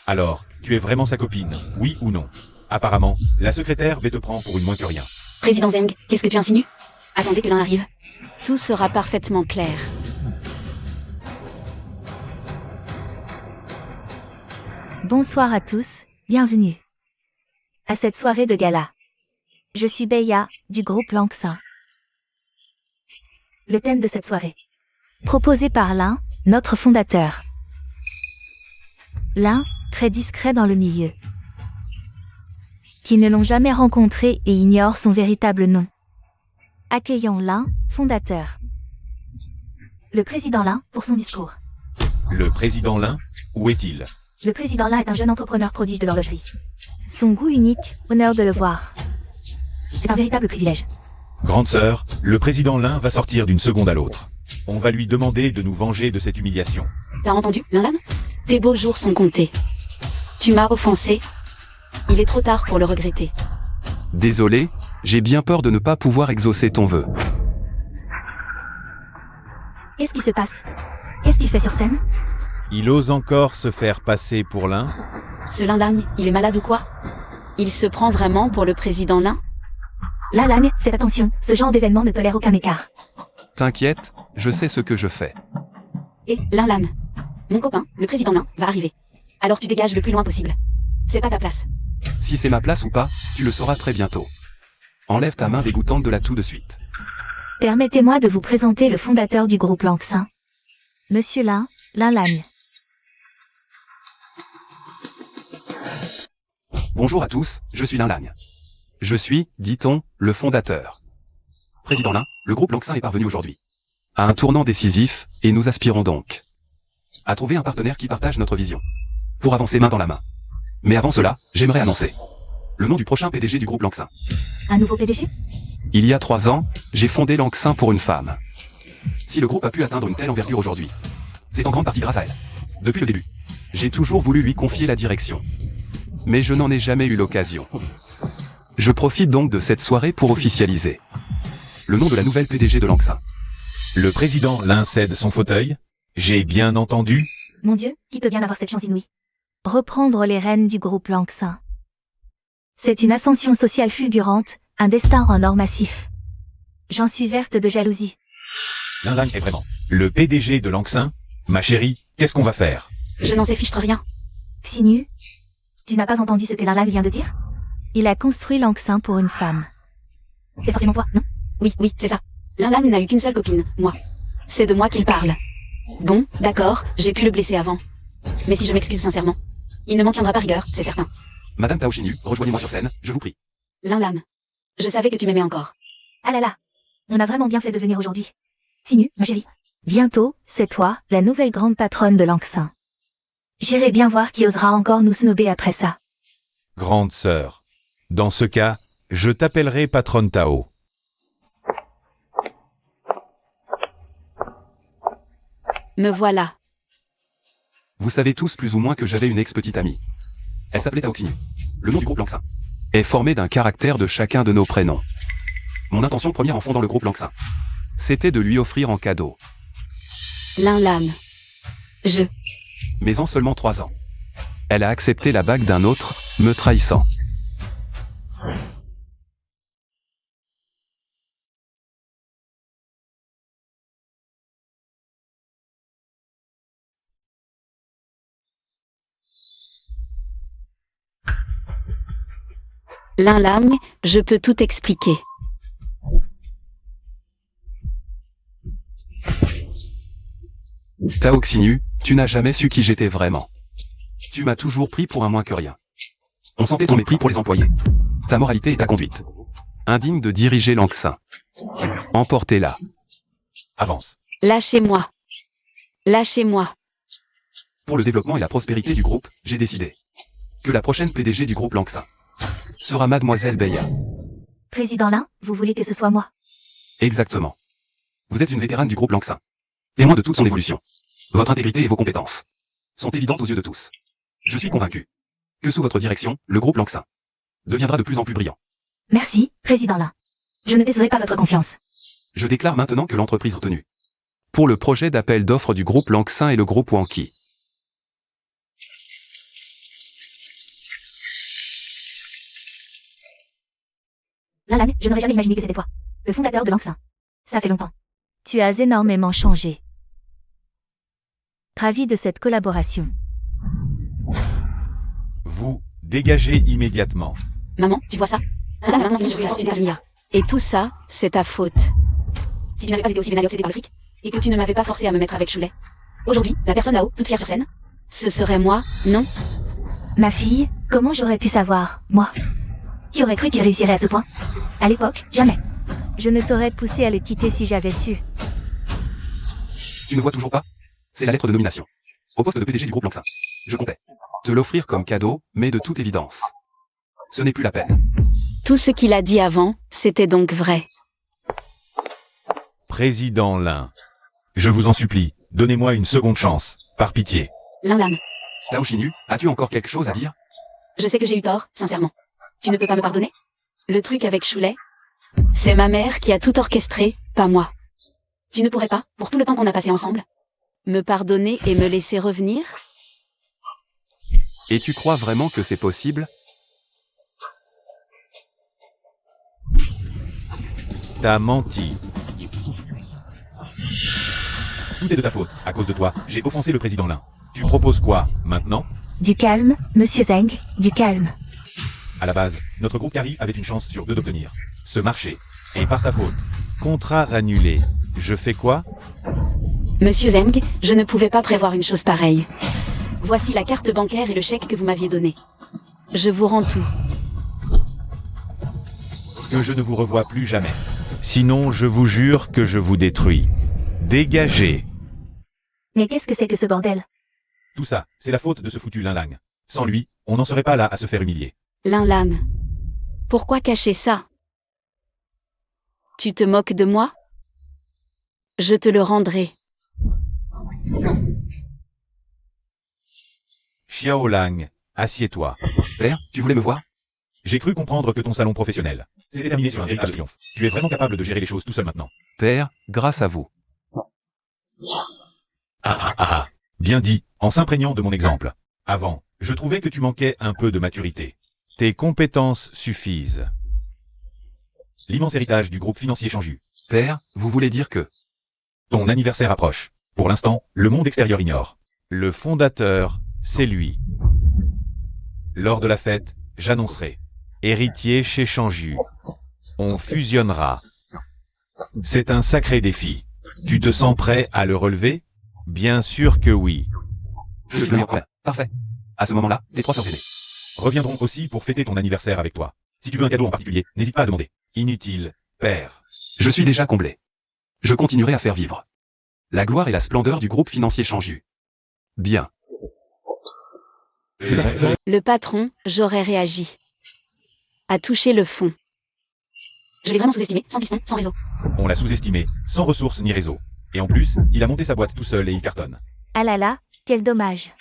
Alors, tu es vraiment sa copine, oui ou non? Apparemment, la secrétaire B te prend pour une moins que rien.
Président Zheng, qu'est-ce que tu insinues? Attendez que l'un arrive. Tout sera parfaitement clair.
Bonsoir à tous, bienvenue à cette soirée de gala. Je suis Beya, du groupe Langxin. Le thème de cette soirée, proposé par Lin, notre fondateur. Lin, très discret dans le milieu, qui ne l'ont jamais rencontré et ignorent son véritable nom. Accueillons l'un, fondateur. Le président Lin pour son discours.
Le président Lin, où est-il?
Le président Lin est un jeune entrepreneur prodige de l'horlogerie. Son goût unique, honneur de le voir. C'est un véritable privilège.
Grande sœur, le président Lin va sortir d'une seconde à l'autre. On va lui demander de nous venger de cette humiliation.
T'as entendu, Linlam? Tes beaux jours sont comptés. Tu m'as offensé. Il est trop tard pour le regretter.
Désolé, j'ai bien peur de ne pas pouvoir exaucer ton vœu.
Qu'est-ce qui se passe? Qu'est-ce qu'il fait sur scène?
Il ose encore se faire passer pour Lin?
Ce Linlam, il est malade ou quoi? Il se prend vraiment pour le président Lin?
Linlam, faites attention, ce genre d'événement ne tolère aucun écart.
T'inquiète, je sais ce que je fais.
Et Linlam, mon copain, le président Lin, va arriver. Alors tu dégages le plus loin possible. C'est pas ta place.
Si c'est ma place ou pas, tu le sauras très bientôt. Enlève ta main dégoûtante de là tout de suite.
Permettez-moi de vous présenter le fondateur du groupe Lanxin. Monsieur Lin, Linlam.
Bonjour à tous, je suis Linlam. Je suis, dit-on, le fondateur. Président Lin, le groupe Lanxin est parvenu aujourd'hui à un tournant décisif, et nous aspirons donc à trouver un partenaire qui partage notre vision, pour avancer main dans la main. Mais avant cela, j'aimerais annoncer le nom du prochain PDG du groupe Lanxin.
Un nouveau PDG?
Il y a 3 ans, j'ai fondé Lanxin pour une femme. Si le groupe a pu atteindre une telle envergure aujourd'hui, c'est en grande partie grâce à elle. Depuis le début, j'ai toujours voulu lui confier la direction. Mais je n'en ai jamais eu l'occasion. Je profite donc de cette soirée pour officialiser le nom de la nouvelle PDG de Lanxin.
Le président Lin cède son fauteuil? J'ai bien entendu?
Mon Dieu, qui peut bien avoir cette chance inouïe? Reprendre les rênes du groupe Lanxin. C'est une ascension sociale fulgurante, un destin en or massif. J'en suis verte de jalousie.
Lin est vraiment le PDG de Lanxin? Ma chérie, qu'est-ce qu'on va faire?
Je n'en sais fichtre rien.
Xinu, tu n'as pas entendu ce que Linlam vient de dire? Il a construit Lanxin pour une femme. C'est forcément toi, non?
Oui, c'est ça. Linlam n'a eu qu'une seule copine, moi. C'est de moi qu'il parle. Bon, d'accord, j'ai pu le blesser avant. Mais si je m'excuse sincèrement, il ne m'en tiendra pas rigueur, c'est certain.
Madame Tao Xinu, rejoignez-moi sur scène, je vous prie.
Linlam, je savais que tu m'aimais encore.
Ah là là, on a vraiment bien fait de venir aujourd'hui. Xinu, ma chérie. Bientôt, c'est toi, la nouvelle grande patronne de Lanxin. J'irai bien voir qui osera encore nous snober après ça.
Grande sœur. Dans ce cas, je t'appellerai patronne Tao.
Me voilà.
Vous savez tous plus ou moins que j'avais une ex-petite amie. Elle s'appelait Tao Xinu. Le nom du groupe Lanxin est formé d'un caractère de chacun de nos prénoms. Mon intention première en fondant le groupe Lanxin, c'était de lui offrir en cadeau.
Linlam.
Mais en seulement 3 ans, elle a accepté la bague d'un autre, me trahissant.
Linlam, je peux tout expliquer.
Tao Xinu, tu n'as jamais su qui j'étais vraiment. Tu m'as toujours pris pour un moins que rien. On sentait ton mépris pour les employés. Ta moralité et ta conduite. Indigne de diriger Lanxin. Emportez-la.
Avance.
Lâchez-moi. Lâchez-moi.
Pour le développement et la prospérité du groupe, j'ai décidé que la prochaine PDG du groupe Lanxin sera Mademoiselle Beya.
Président Lin, vous voulez que ce soit moi?
Exactement. Vous êtes une vétérane du groupe Lanxin, témoin de toute son évolution. Votre intégrité et vos compétences sont évidentes aux yeux de tous. Je suis convaincu que sous votre direction, le groupe Lanxin deviendra de plus en plus brillant.
Merci, Président Lin. Je ne décerai pas votre confiance.
Je déclare maintenant que l'entreprise retenue pour le projet d'appel d'offres du groupe Lanxin est le groupe Wanki.
Linlam, je n'aurais jamais imaginé que c'était toi. Le fondateur de Lanxin. Ça fait longtemps. Tu as énormément changé. Ravi de cette collaboration.
Vous, dégagez immédiatement.
Maman, tu vois ça? Et tout ça, c'est ta faute. Si tu n'avais pas été aussi vénal et obsédé par le fric, et que tu ne m'avais pas forcé à me mettre avec Choulet. Aujourd'hui, la personne là-haut, toute fière sur scène, ce serait moi, non?
Ma fille, comment j'aurais pu savoir, moi? Qui aurait cru qu'il réussirait à ce point? À l'époque, jamais. Je ne t'aurais poussé à le quitter si j'avais su.
Tu ne vois toujours pas? C'est la lettre de nomination. Au poste de PDG du groupe Lanxin. Je comptais te l'offrir comme cadeau, mais de toute évidence, ce n'est plus la peine.
Tout ce qu'il a dit avant, c'était donc vrai.
Président Lin. Je vous en supplie, donnez-moi une seconde chance, par pitié.
Lin.
Tao Xinyu, as-tu encore quelque chose à dire?
Je sais que j'ai eu tort, sincèrement. Tu ne peux pas me pardonner? Le truc avec Choulet, c'est ma mère qui a tout orchestré, pas moi. Tu ne pourrais pas, pour tout le temps qu'on a passé ensemble, me pardonner et me laisser revenir?
Et tu crois vraiment que c'est possible?
T'as menti. Tout est de ta faute. À cause de toi, j'ai offensé le président Lin. Tu proposes quoi, maintenant?
Du calme, monsieur Zeng, du calme.
À la base, notre groupe Kari avait une chance sur 2 d'obtenir ce marché. Et par ta faute, contrat annulé. Je fais quoi?
Monsieur Zeng, je ne pouvais pas prévoir une chose pareille. Voici la carte bancaire et le chèque que vous m'aviez donné. Je vous rends tout.
Que je ne vous revois plus jamais. Sinon, je vous jure que je vous détruis. Dégagez.
Mais qu'est-ce que c'est que ce bordel?
Tout ça, c'est la faute de ce foutu Lin Lang. Sans lui, on n'en serait pas là à se faire humilier.
Lin. Pourquoi cacher ça? Tu te moques de moi? Je te le rendrai.
Xiao Lang, assieds-toi.
Père, tu voulais me voir?
J'ai cru comprendre que ton salon professionnel s'était terminé sur un véritable triomphe. Tu es vraiment capable de gérer les choses tout seul maintenant.
Père, grâce à vous.
Ah. Bien dit, en s'imprégnant de mon exemple. Avant, je trouvais que tu manquais un peu de maturité. Tes compétences suffisent. L'immense héritage du groupe financier Changju.
Père, vous voulez dire que...
Ton anniversaire approche. Pour l'instant, le monde extérieur ignore. Le fondateur, c'est lui. Lors de la fête, j'annoncerai. Héritier chez Changju. On fusionnera. C'est un sacré défi. Tu te sens prêt à le relever? Bien sûr que oui.
Je suis prêt. Parfait. À ce moment-là, tes 3 sœurs aînées
Reviendront aussi pour fêter ton anniversaire avec toi. Si tu veux un cadeau en particulier, n'hésite pas à demander. Inutile, père.
Je suis déjà comblé. Je continuerai à faire vivre la gloire et la splendeur du groupe financier Changju. Bien.
Le patron, j'aurais réagi. A touché le fond. Je l'ai vraiment sous-estimé, sans piston, sans réseau.
On l'a sous-estimé, sans ressources ni réseau. Et en plus, il a monté sa boîte tout seul et il cartonne.
Ah là là, quel dommage.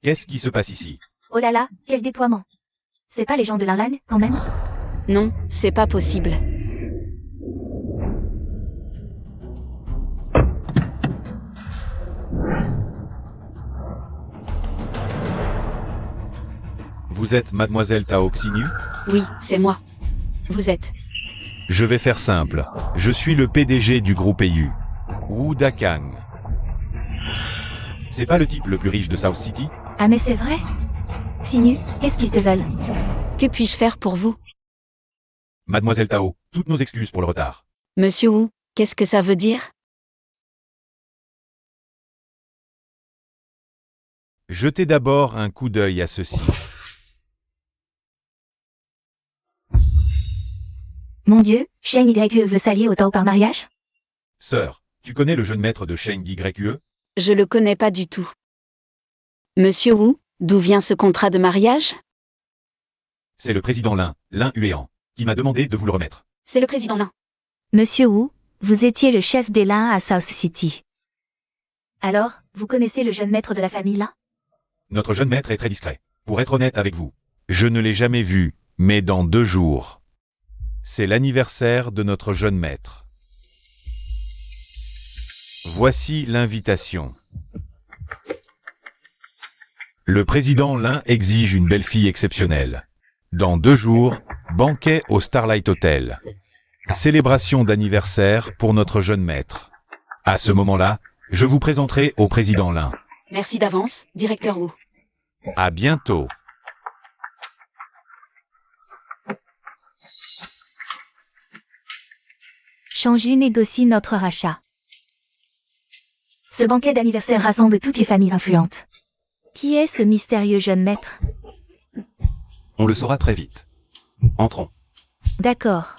Qu'est-ce qui se passe ici?
Oh là là, quel déploiement. C'est pas les gens de Lin Lang, quand même?
Non, c'est pas possible.
Vous êtes mademoiselle Tao Xinyu?
Oui, c'est moi. Vous êtes.
Je vais faire simple. Je suis le PDG du groupe EU. Wu Dakang. C'est pas le type le plus riche de South City?
Ah mais c'est vrai? Xinyu, qu'est-ce qu'ils te veulent?
Que puis-je faire pour vous?
Mademoiselle Tao, toutes nos excuses pour le retard.
Monsieur Wu, qu'est-ce que ça veut dire?
Jetez d'abord un coup d'œil à ceci.
Mon Dieu, Shen YE veut s'allier au Tao par mariage?
Sœur, tu connais le jeune maître de Sheng YE?
Je le connais pas du tout. Monsieur Wu, d'où vient ce contrat de mariage?
C'est le président Lin Huéan, qui m'a demandé de vous le remettre.
C'est le président Lin.
Monsieur Wu, vous étiez le chef des Lin à South City. Alors, vous connaissez le jeune maître de la famille Lin?
Notre jeune maître est très discret. Pour être honnête avec vous, je ne l'ai jamais vu, mais dans 2 jours. C'est l'anniversaire de notre jeune maître. Voici l'invitation. Le président Lin exige une belle-fille exceptionnelle. Dans 2 jours, banquet au Starlight Hotel. Célébration d'anniversaire pour notre jeune maître. À ce moment-là, je vous présenterai au président Lin.
Merci d'avance, directeur Wu.
À bientôt.
Changju négocie notre rachat. Ce banquet d'anniversaire rassemble toutes les familles influentes. Qui est ce mystérieux jeune maître?
On le saura très vite. Entrons.
D'accord.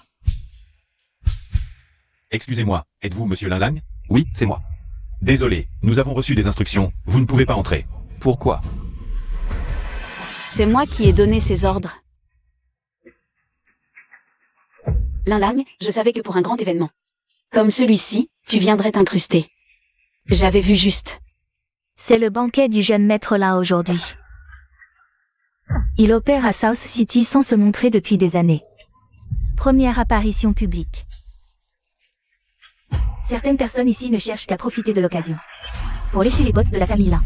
Excusez-moi, êtes-vous monsieur Linlagne?
Oui, c'est moi.
Désolé, nous avons reçu des instructions, vous ne pouvez pas entrer.
Pourquoi?
C'est moi qui ai donné ces ordres. Linlagne, je savais que pour un grand événement comme celui-ci, tu viendrais t'incruster. J'avais vu juste.
C'est le banquet du jeune maître là aujourd'hui. Il opère à South City sans se montrer depuis des années. Première apparition publique. Certaines personnes ici ne cherchent qu'à profiter de l'occasion. Pour lécher les bottes de la famille Lin.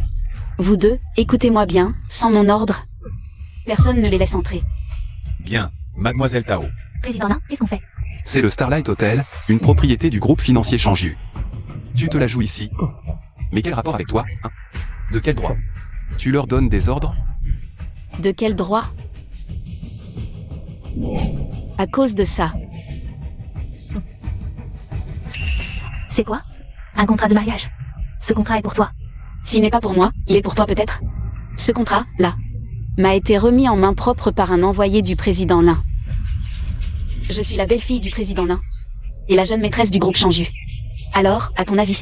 Vous deux, écoutez-moi bien, sans mon ordre, personne ne les laisse entrer.
Bien, mademoiselle Tao.
Président Lin, qu'est-ce qu'on fait?
C'est le Starlight Hotel, une propriété du groupe financier Chanju. Tu te la joues ici. Mais quel rapport avec toi, hein? De quel droit? Tu leur donnes des ordres?
De quel droit? À cause de ça.
C'est quoi? Un contrat de mariage. Ce contrat est pour toi.
S'il n'est pas pour moi, il est pour toi peut-être. Ce contrat, là, m'a été remis en main propre par un envoyé du président Lin. Je suis la belle-fille du président Lin. Et la jeune maîtresse du groupe Chanju. Alors, à ton avis,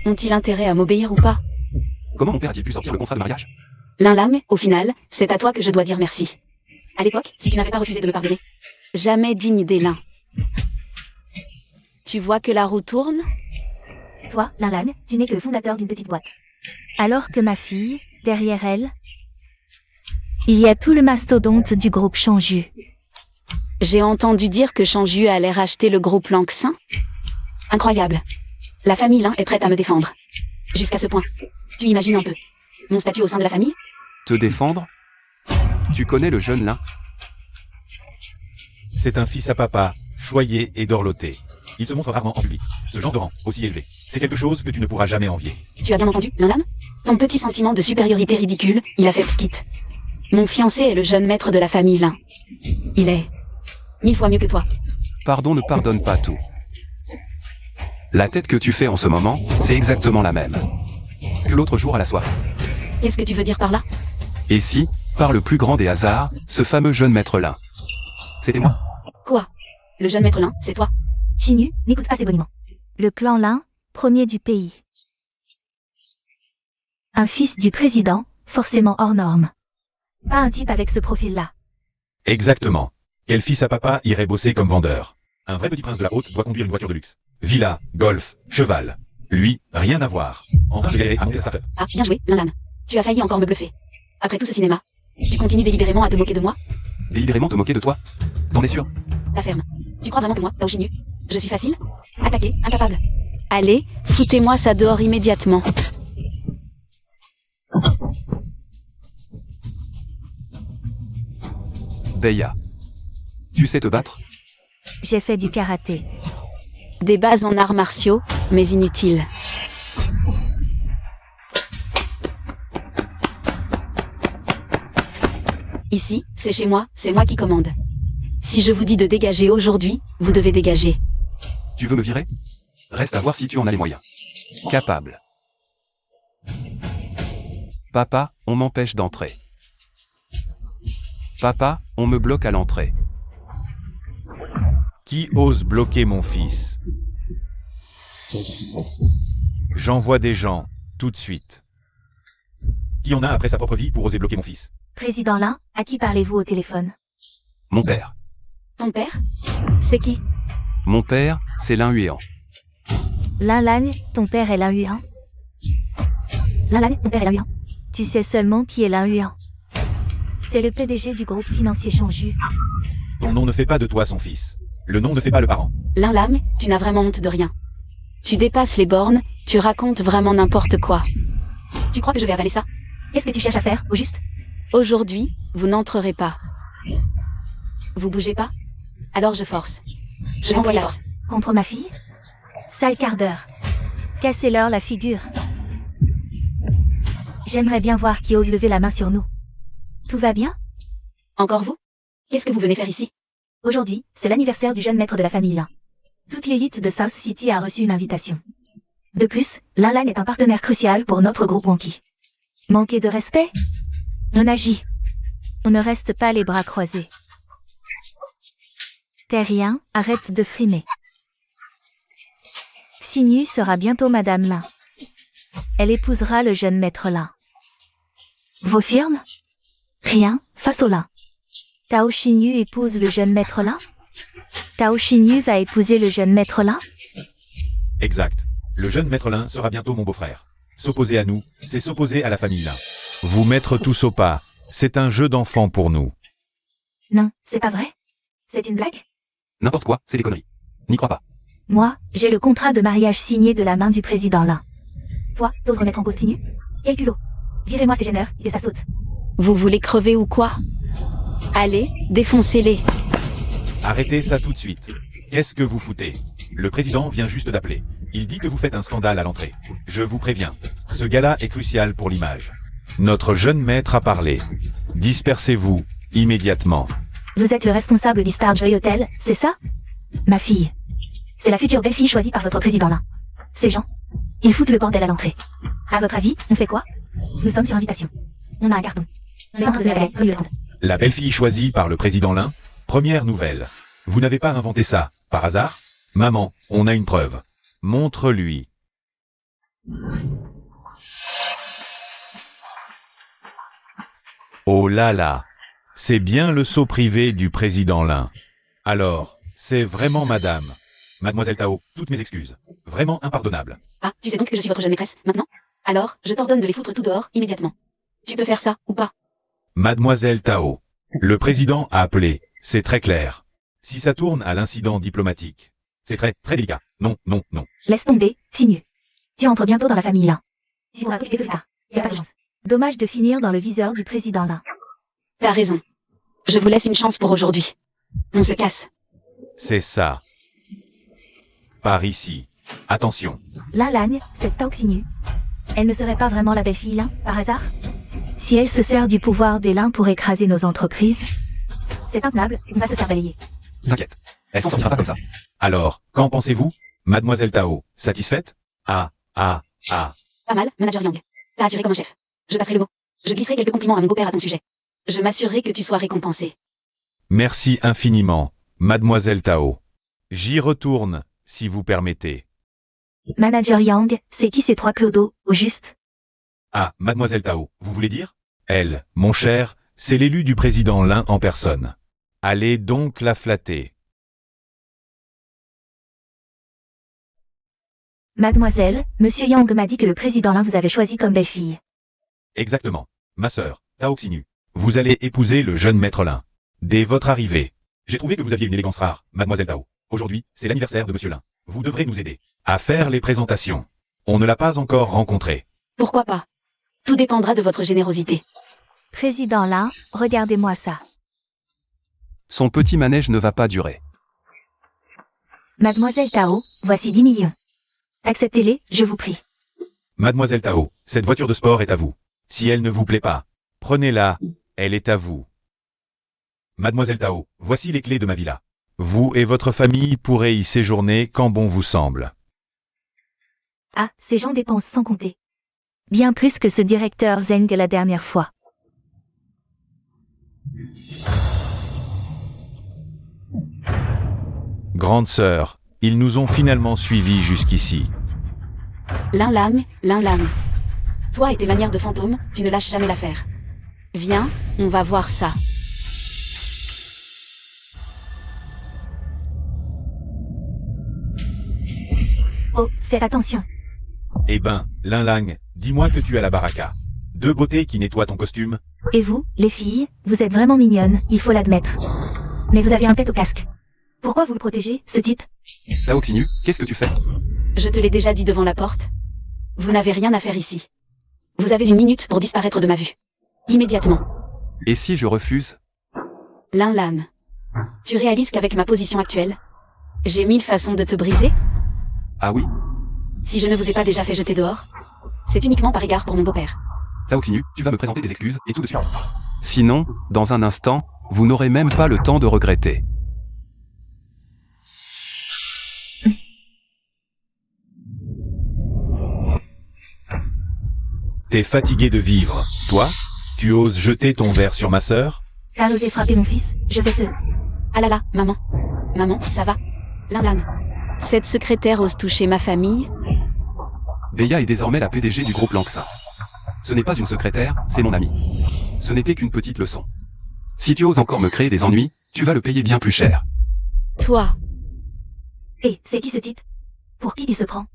ont-ils intérêt à m'obéir ou pas?
Comment mon père a-t-il pu sortir le contrat de mariage?
Linlagne, au final, c'est à toi que je dois dire merci. À l'époque, si tu n'avais pas refusé de me pardonner. Jamais digne des Lin. Tu vois que la roue tourne?
Toi, Linlagne, tu n'es que le fondateur d'une petite boîte. Alors que ma fille, derrière elle, il y a tout le mastodonte du groupe Chanju.
J'ai entendu dire que Chanju allait racheter le groupe Lanxin. Incroyable. La famille Lin est prête à me défendre. Jusqu'à ce point. Tu imagines un peu mon statut au sein de la famille?
Te défendre? Tu connais le jeune Lin?
C'est un fils à papa, choyé et dorloté. Il se montre rarement en public. Ce genre de rang, aussi élevé, c'est quelque chose que tu ne pourras jamais envier.
Tu as bien entendu, Linlagne? Ton petit sentiment de supériorité ridicule, il a fait skit. Mon fiancé est le jeune maître de la famille Lin. Il est 1000 fois mieux que toi.
Pardon ne pardonne pas tout. La tête que tu fais en ce moment, c'est exactement la même que l'autre jour à la soirée.
Qu'est-ce que tu veux dire par là?
Et si, par le plus grand des hasards, ce fameux jeune maître Lin, c'était moi?
Quoi? Le jeune maître Lin, c'est toi?
Xinyu, n'écoute pas ces boniments. Le clan Lin, premier du pays. Un fils du président, forcément hors norme. Pas un type avec ce profil-là.
Exactement. Quel fils à papa irait bosser comme vendeur? Un vrai petit prince de la haute doit conduire une voiture de luxe. Villa, golf, cheval. Lui, rien à voir. En train de galérer à monter sa start-up.
Ah, bien joué, Linlagne. Tu as failli encore me bluffer. Après tout ce cinéma, tu continues délibérément à te moquer de moi?
Délibérément te moquer de toi? T'en es sûr?
La ferme. Tu crois vraiment que moi, Tao Xinyu, je suis facile? Attaqué, incapable. Allez, foutez-moi ça dehors immédiatement.
Beya. Tu sais te battre?
J'ai fait du karaté.
Des bases en arts martiaux, mais inutiles. Ici, c'est chez moi, c'est moi qui commande. Si je vous dis de dégager aujourd'hui, vous devez dégager.
Tu veux me virer? Reste à voir si tu en as les moyens. Capable. Papa, on m'empêche d'entrer. Papa, on me bloque à l'entrée.
Qui ose bloquer mon fils? J'envoie des gens, tout de suite. Qui en a après sa propre vie pour oser bloquer mon fils?
Président Lin, à qui parlez-vous au téléphone?
Mon père.
Ton père? C'est qui?
Mon père, c'est Lin Huéan.
Linlagne, ton père est Lin Huan. Linlagne, ton père est Lin Huan. Tu sais seulement qui est Lin Huan. C'est le PDG du groupe financier Chanju.
Ton nom ne fait pas de toi son fils. Le nom ne fait pas le parent.
Linlagne, tu n'as vraiment honte de rien. Tu dépasses les bornes, tu racontes vraiment n'importe quoi. Tu crois que je vais avaler ça?
Qu'est-ce que tu cherches à faire, au juste?
Aujourd'hui, vous n'entrerez pas. Vous bougez pas? Alors je force. Je envoie la force.
Contre ma fille? Sale quart d'heure. Cassez-leur la figure. J'aimerais bien voir qui ose lever la main sur nous. Tout va bien?
Encore vous? Qu'est-ce que vous venez faire ici?
Aujourd'hui, c'est l'anniversaire du jeune maître de la famille Lin. Toute l'élite de South City a reçu une invitation. De plus, Lin Lang est un partenaire crucial pour notre groupe Wonky. Manquer de respect? On agit. On ne reste pas les bras croisés. Terrien, arrête de frimer. Xinyu sera bientôt Madame Lin. Elle épousera le jeune maître Lin. Vos firmes? Rien, face au Lin. Tao Xinyu épouse le jeune maître Lin? Tao Xinyu va épouser le jeune maître Lin?
Exact. Le jeune maître Lin sera bientôt mon beau-frère. S'opposer à nous, c'est s'opposer à la famille Lin. Vous mettre tous au pas, c'est un jeu d'enfant pour nous.
Non, c'est pas vrai. C'est une blague?
N'importe quoi, c'est des conneries. N'y crois pas.
Moi, j'ai le contrat de mariage signé de la main du président Lin. Toi, t'oses remettre en cause Xinyu? Quel culot. Virez-moi ces gêneurs, et ça saute.
Vous voulez crever ou quoi? Allez, défoncez-les.
Arrêtez ça tout de suite. Qu'est-ce que vous foutez? Le président vient juste d'appeler. Il dit que vous faites un scandale à l'entrée. Je vous préviens. Ce gars-là est crucial pour l'image. Notre jeune maître a parlé. Dispersez-vous, immédiatement.
Vous êtes le responsable du Star Joy Hotel, c'est ça? Ma fille. C'est la future belle-fille choisie par votre président Lin. Ces gens, ils foutent le bordel à l'entrée. À votre avis, on fait quoi? Nous sommes sur invitation. On a un carton. On est entre deux appels, rue Hollande.
La belle-fille choisie par le président Lin? Première nouvelle. Vous n'avez pas inventé ça, par hasard? Maman, on a une preuve. Montre-lui. Oh là là. C'est bien le sceau privé du président Lin. Alors, c'est vraiment madame. Mademoiselle Tao, toutes mes excuses. Vraiment impardonnable.
Ah, tu sais donc que je suis votre jeune maîtresse, maintenant? Alors, je t'ordonne de les foutre tout dehors, immédiatement. Tu peux faire ça, ou pas?
Mademoiselle Tao, le président a appelé, c'est très clair. Si ça tourne à l'incident diplomatique, c'est très, très délicat. Non, non, non.
Laisse tomber, Xinyu. Tu entres bientôt dans la famille Lin. Tu pourras t'occuper plus tard. Y a pas d'urgence. Dommage de finir dans le viseur du président Lin.
T'as raison. Je vous laisse une chance pour aujourd'hui. On se casse.
C'est ça. Par ici. Attention.
Lin Lang, cette Tao Xinyu. Elle ne serait pas vraiment la belle-fille Lin, par hasard? Si elle se sert du pouvoir des Lin pour écraser nos entreprises, c'est intenable, on va se faire balayer.
T'inquiète. Elle s'en sortira pas comme ça.
Alors, qu'en pensez-vous? Mademoiselle Tao, satisfaite? Ah.
Pas mal, manager Yang. T'as assuré comme un chef. Je passerai le mot. Je glisserai quelques compliments à mon beau-père à ton sujet. Je m'assurerai que tu sois récompensé.
Merci infiniment, Mademoiselle Tao. J'y retourne, si vous permettez.
Manager Yang, c'est qui ces trois clodos, au juste?
Ah, Mademoiselle Tao, vous voulez dire? Elle, mon cher, c'est l'élu du président Lin en personne. Allez donc la flatter.
Mademoiselle, Monsieur Yang m'a dit que le président Lin vous avait choisi comme belle-fille.
Exactement. Ma sœur, Tao Xinyu. Vous allez épouser le jeune maître Lin. Dès votre arrivée. J'ai trouvé que vous aviez une élégance rare, Mademoiselle Tao. Aujourd'hui, c'est l'anniversaire de Monsieur Lin. Vous devrez nous aider à faire les présentations. On ne l'a pas encore rencontré.
Pourquoi pas? Tout dépendra de votre générosité.
Président Lin, regardez-moi ça.
Son petit manège ne va pas durer.
Mademoiselle Tao, voici 10 millions. Acceptez-les, je vous prie.
Mademoiselle Tao, cette voiture de sport est à vous. Si elle ne vous plaît pas, prenez-la, elle est à vous. Mademoiselle Tao, voici les clés de ma villa. Vous et votre famille pourrez y séjourner quand bon vous semble.
Ah, ces gens dépensent sans compter. Bien plus que ce directeur Zeng la dernière fois.
Grande sœur, ils nous ont finalement suivis jusqu'ici.
Lin Lang. Toi et tes manières de fantôme, tu ne lâches jamais l'affaire. Viens, on va voir ça.
Oh, faites attention.
Eh ben, Lin Lang, dis-moi que tu as la baraka. Deux beautés qui nettoient ton costume.
Et vous, les filles, vous êtes vraiment mignonnes, il faut l'admettre. Mais vous avez un pet au casque. Pourquoi vous le protégez, ce type?
Tao Xinyu, qu'est-ce que tu fais?
Je te l'ai déjà dit devant la porte. Vous n'avez rien à faire ici. Vous avez 1 minute pour disparaître de ma vue. Immédiatement.
Et si je refuse?
Lin Lang. Tu réalises qu'avec ma position actuelle, j'ai 1000 façons de te briser?
Ah oui?
Si je ne vous ai pas déjà fait jeter dehors, c'est uniquement par égard pour mon beau-père.
Tao Xinyu, tu vas me présenter des excuses, et tout de suite. Sinon, dans un instant, vous n'aurez même pas le temps de regretter.
T'es fatigué de vivre. Toi, tu oses jeter ton verre sur ma sœur?
T'as osé frapper mon fils, je vais te...
Ah là là, maman. Maman, ça va? Lam. Cette secrétaire ose toucher ma famille?
Béa est désormais la PDG du groupe Langsin. Ce n'est pas une secrétaire, c'est mon amie. Ce n'était qu'une petite leçon. Si tu oses encore me créer des ennuis, tu vas le payer bien plus cher.
Toi,
Hé, c'est qui ce type? Pour qui il se prend?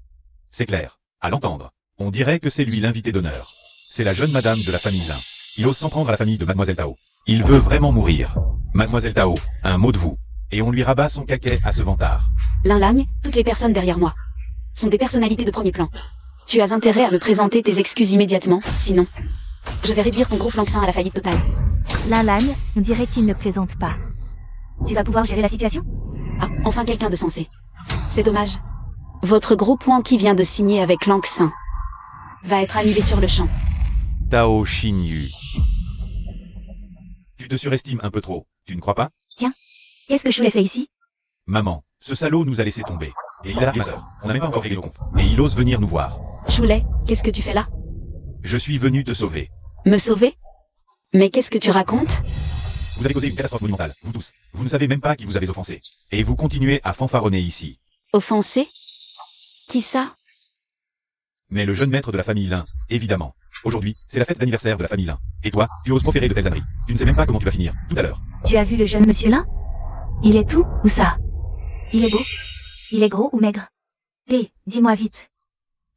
C'est clair. À l'entendre. On dirait que c'est lui l'invité d'honneur. C'est la jeune madame de la famille Lin. Il ose s'en prendre à la famille de Mademoiselle Tao. Il veut vraiment mourir. Mademoiselle Tao, un mot de vous. Et on lui rabat son caquet à ce vantard.
Lin, toutes les personnes derrière moi sont des personnalités de premier plan. Tu as intérêt à me présenter tes excuses immédiatement, sinon je vais réduire ton groupe Langsin à la faillite totale.
Lan, on dirait qu'il ne plaisante pas. Tu vas pouvoir gérer la situation?
Ah, enfin quelqu'un de sensé. C'est dommage. Votre gros point qui vient de signer avec Langsin va être annulé sur le champ.
Tao Xinyu. Tu te surestimes un peu trop, tu ne crois pas?
Qu'est-ce que je l'ai fait ici?
Maman, ce salaud nous a laissé tomber. Et il a ma sœur. On n'a même pas encore réglé le compte. Et il ose venir nous voir.
Choulet, qu'est-ce que tu fais là?
Je suis venu te sauver.
Me sauver? Mais qu'est-ce que tu racontes?
Vous avez causé une catastrophe monumentale, vous tous. Vous ne savez même pas qui vous avez offensé. Et vous continuez à fanfaronner ici.
Offensé? Qui ça?
Mais le jeune maître de la famille Lin, évidemment. Aujourd'hui, c'est la fête d'anniversaire de la famille Lin. Et toi, tu oses proférer de telles âneries. Tu ne sais même pas comment tu vas finir, tout à l'heure.
Tu as vu le jeune monsieur là? Il est tout ou ça? Il est beau? Il est gros ou maigre? Hé, dis-moi vite.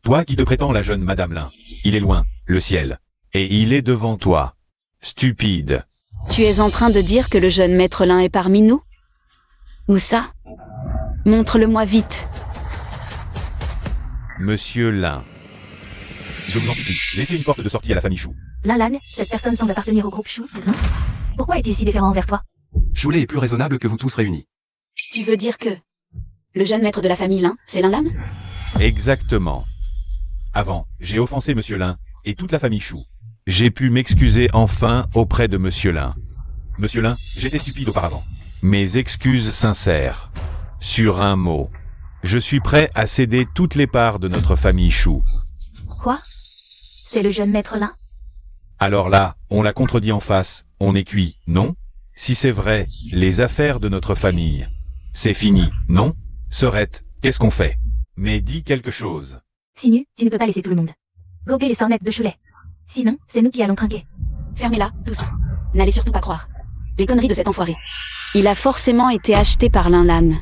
Toi qui te prétends la jeune madame Lin, il est loin, le ciel. Et il est devant toi. Stupide.
Tu es en train de dire que le jeune maître Lin est parmi nous? Où ça? Montre-le-moi vite.
Monsieur Lin. Je vous en supplie, laissez une porte de sortie à la famille Chou.
Lan, cette personne semble appartenir au groupe Chou, non? Pourquoi est-il si différent envers toi?
Choulet est plus raisonnable que vous tous réunis.
Tu veux dire que le jeune maître de la famille Lin, c'est Lin?
Exactement. Avant, j'ai offensé Monsieur Lin et toute la famille Chou. J'ai pu m'excuser enfin auprès de Monsieur Lin. Monsieur Lin, j'étais stupide auparavant. Mes excuses sincères. Sur un mot. Je suis prêt à céder toutes les parts de notre famille Chou.
Quoi? C'est le jeune maître là?
Alors là, on l'a contredit en face, on est cuit, non? Si c'est vrai, les affaires de notre famille. C'est fini, non? Sorette, qu'est-ce qu'on fait? Mais dis quelque chose.
Sinu, tu ne peux pas laisser tout le monde. Gober les sornettes de Choulet. Sinon, c'est nous qui allons trinquer.
Fermez-la, tous. N'allez surtout pas croire les conneries de cet enfoiré. Il a forcément été acheté par Lin.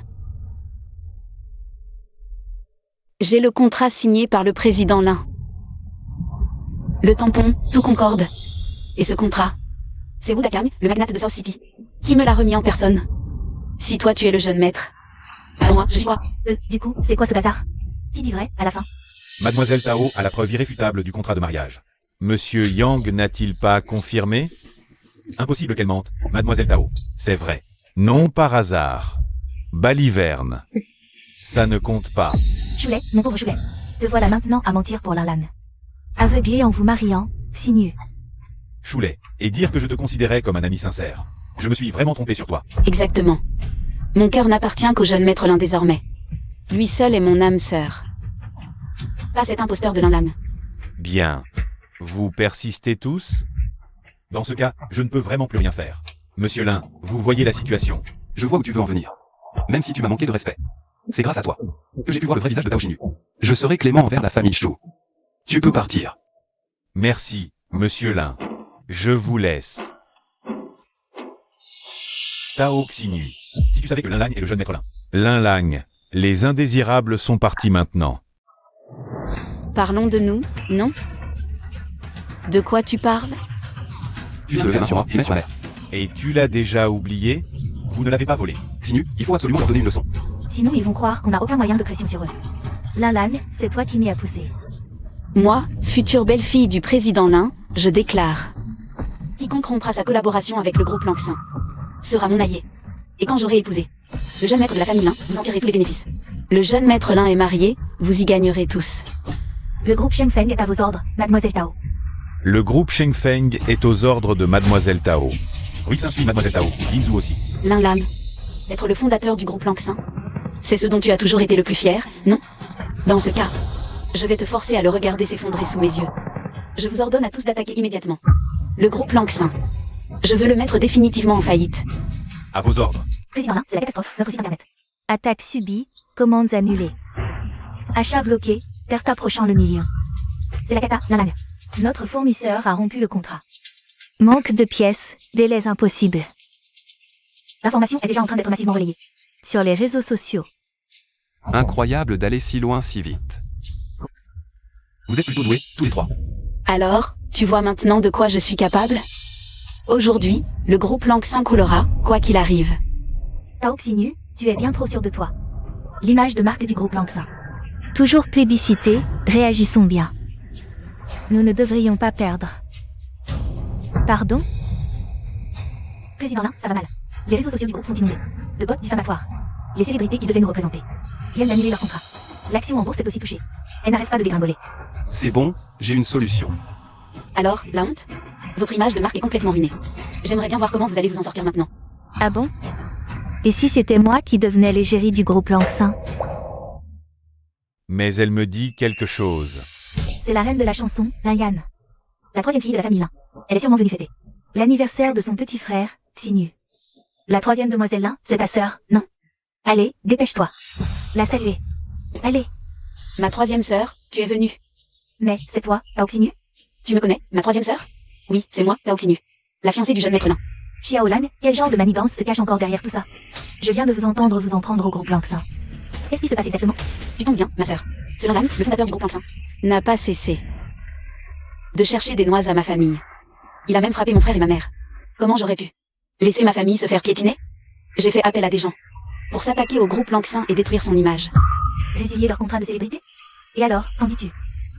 J'ai le contrat signé par le président Lin. Le tampon, tout concorde. Et ce contrat, c'est Wudakang, le magnate de South City, qui me l'a remis en personne. Si toi tu es le jeune maître, alors moi, j'y crois.
Du coup, c'est quoi ce bazar? Qui dit vrai, à la fin?
Mademoiselle Tao a la preuve irréfutable du contrat de mariage. Monsieur Yang n'a-t-il pas confirmé? Impossible qu'elle mente, Mademoiselle Tao. C'est vrai. Non par hasard. Baliverne. Ça ne compte pas.
Choulet, mon pauvre Choulet. Te voilà maintenant à mentir pour Lan. Aveuglé en vous mariant, Sinu.
Choulet, et dire que je te considérais comme un ami sincère. Je me suis vraiment trompé sur toi.
Exactement. Mon cœur n'appartient qu'au jeune maître Lin désormais. Lui seul est mon âme sœur. Pas cet imposteur de Lin.
Bien. Vous persistez tous? Dans ce cas, je ne peux vraiment plus rien faire. Monsieur Lin, vous voyez la situation.
Je vois où tu veux en venir. Même si tu m'as manqué de respect. C'est grâce à toi que j'ai pu voir le vrai visage de Tao Xinyu. Je serai clément envers la famille Chou. Tu peux partir.
Merci, Monsieur Lin. Je vous laisse. Tao Xinyu. Si tu savais que Lin Lang est le jeune maître Lin. Lin Lang. Les indésirables sont partis maintenant.
Parlons de nous, non? De quoi tu parles?
Tu te lèves la main sur moi et mets sur la mer.
Et tu l'as déjà oublié? Vous ne l'avez pas volé.
Xinyu, il faut absolument leur donner une leçon.
Sinon, ils vont croire qu'on n'a aucun moyen de pression sur eux. Lan, c'est toi qui m'y as poussé.
Moi, future belle-fille du président Lin, je déclare. Quiconque rompra sa collaboration avec le groupe Langsin sera mon allié. Et quand j'aurai épousé le jeune maître de la famille Lin, vous en tirerez tous les bénéfices. Le jeune maître Lin est marié, vous y gagnerez tous.
Le groupe Shengfeng est à vos ordres, Mademoiselle Tao.
Le groupe Shengfeng est aux ordres de Mademoiselle Tao. Oui, ça suit Mademoiselle Tao. Linzu aussi.
Lin, être le fondateur du groupe Langsin, c'est ce dont tu as toujours été le plus fier, non? Dans ce cas, je vais te forcer à le regarder s'effondrer sous mes yeux. Je vous ordonne à tous d'attaquer immédiatement. Le groupe Lanxin. Je veux le mettre définitivement en faillite.
À vos ordres.
Président Lin, c'est la catastrophe. Notre site internet. Attaque subie. Commandes annulées. Achat bloqué. Perte approchant le million. C'est la cata, Lin. Notre fournisseur a rompu le contrat. Manque de pièces. Délais impossibles. L'information est déjà en train d'être massivement relayée. Sur les réseaux sociaux.
Incroyable d'aller si loin si vite. Vous êtes plutôt doués, tous les trois.
Alors, tu vois maintenant de quoi je suis capable? Aujourd'hui, le groupe Lanxin coulera, quoi qu'il arrive.
Tao Xinyu, tu es bien trop sûr de toi. L'image de marque du groupe Lanxin. Toujours plébiscité, réagissons bien. Nous ne devrions pas perdre. Pardon? Président Lin, ça va mal. Les réseaux sociaux du groupe sont inondés. De bots diffamatoires. Les célébrités qui devaient nous représenter viennent d'annuler leur contrat. L'action en bourse est aussi touchée. Elle n'arrête pas de dégringoler.
C'est bon, j'ai une solution.
Alors, la honte? Votre image de marque est complètement ruinée. J'aimerais bien voir comment vous allez vous en sortir maintenant.
Ah bon? Et si c'était moi qui devenais l'égérie du groupe Lanxin?
Mais elle me dit quelque chose.
C'est la reine de la chanson, Lin Yan. La troisième fille de la famille Lin. Elle est sûrement venue fêter l'anniversaire de son petit frère, Xinyu. La troisième demoiselle Lin, c'est ta sœur, non? Allez, dépêche-toi. La saluer. Allez.
Ma troisième sœur, tu es venue.
Mais, c'est toi, Tao Xinyu?
Tu me connais, ma troisième sœur? Oui, c'est moi, Tao Xinyu. La fiancée du jeune maître Lin.
Xiao Lan, quel genre de manigance se cache encore derrière tout ça? Je viens de vous entendre vous en prendre au groupe Lanxin. Qu'est-ce qui se passe exactement?
Tu tombes bien, ma sœur. Selon Lan, le fondateur du groupe Lanxin, n'a pas cessé de chercher des noises à ma famille. Il a même frappé mon frère et ma mère. Comment j'aurais pu laisser ma famille se faire piétiner? J'ai fait appel à des gens pour s'attaquer au groupe Lanxin et détruire son image.
Résilier leur contrat de célébrité? Et alors, qu'en dis-tu?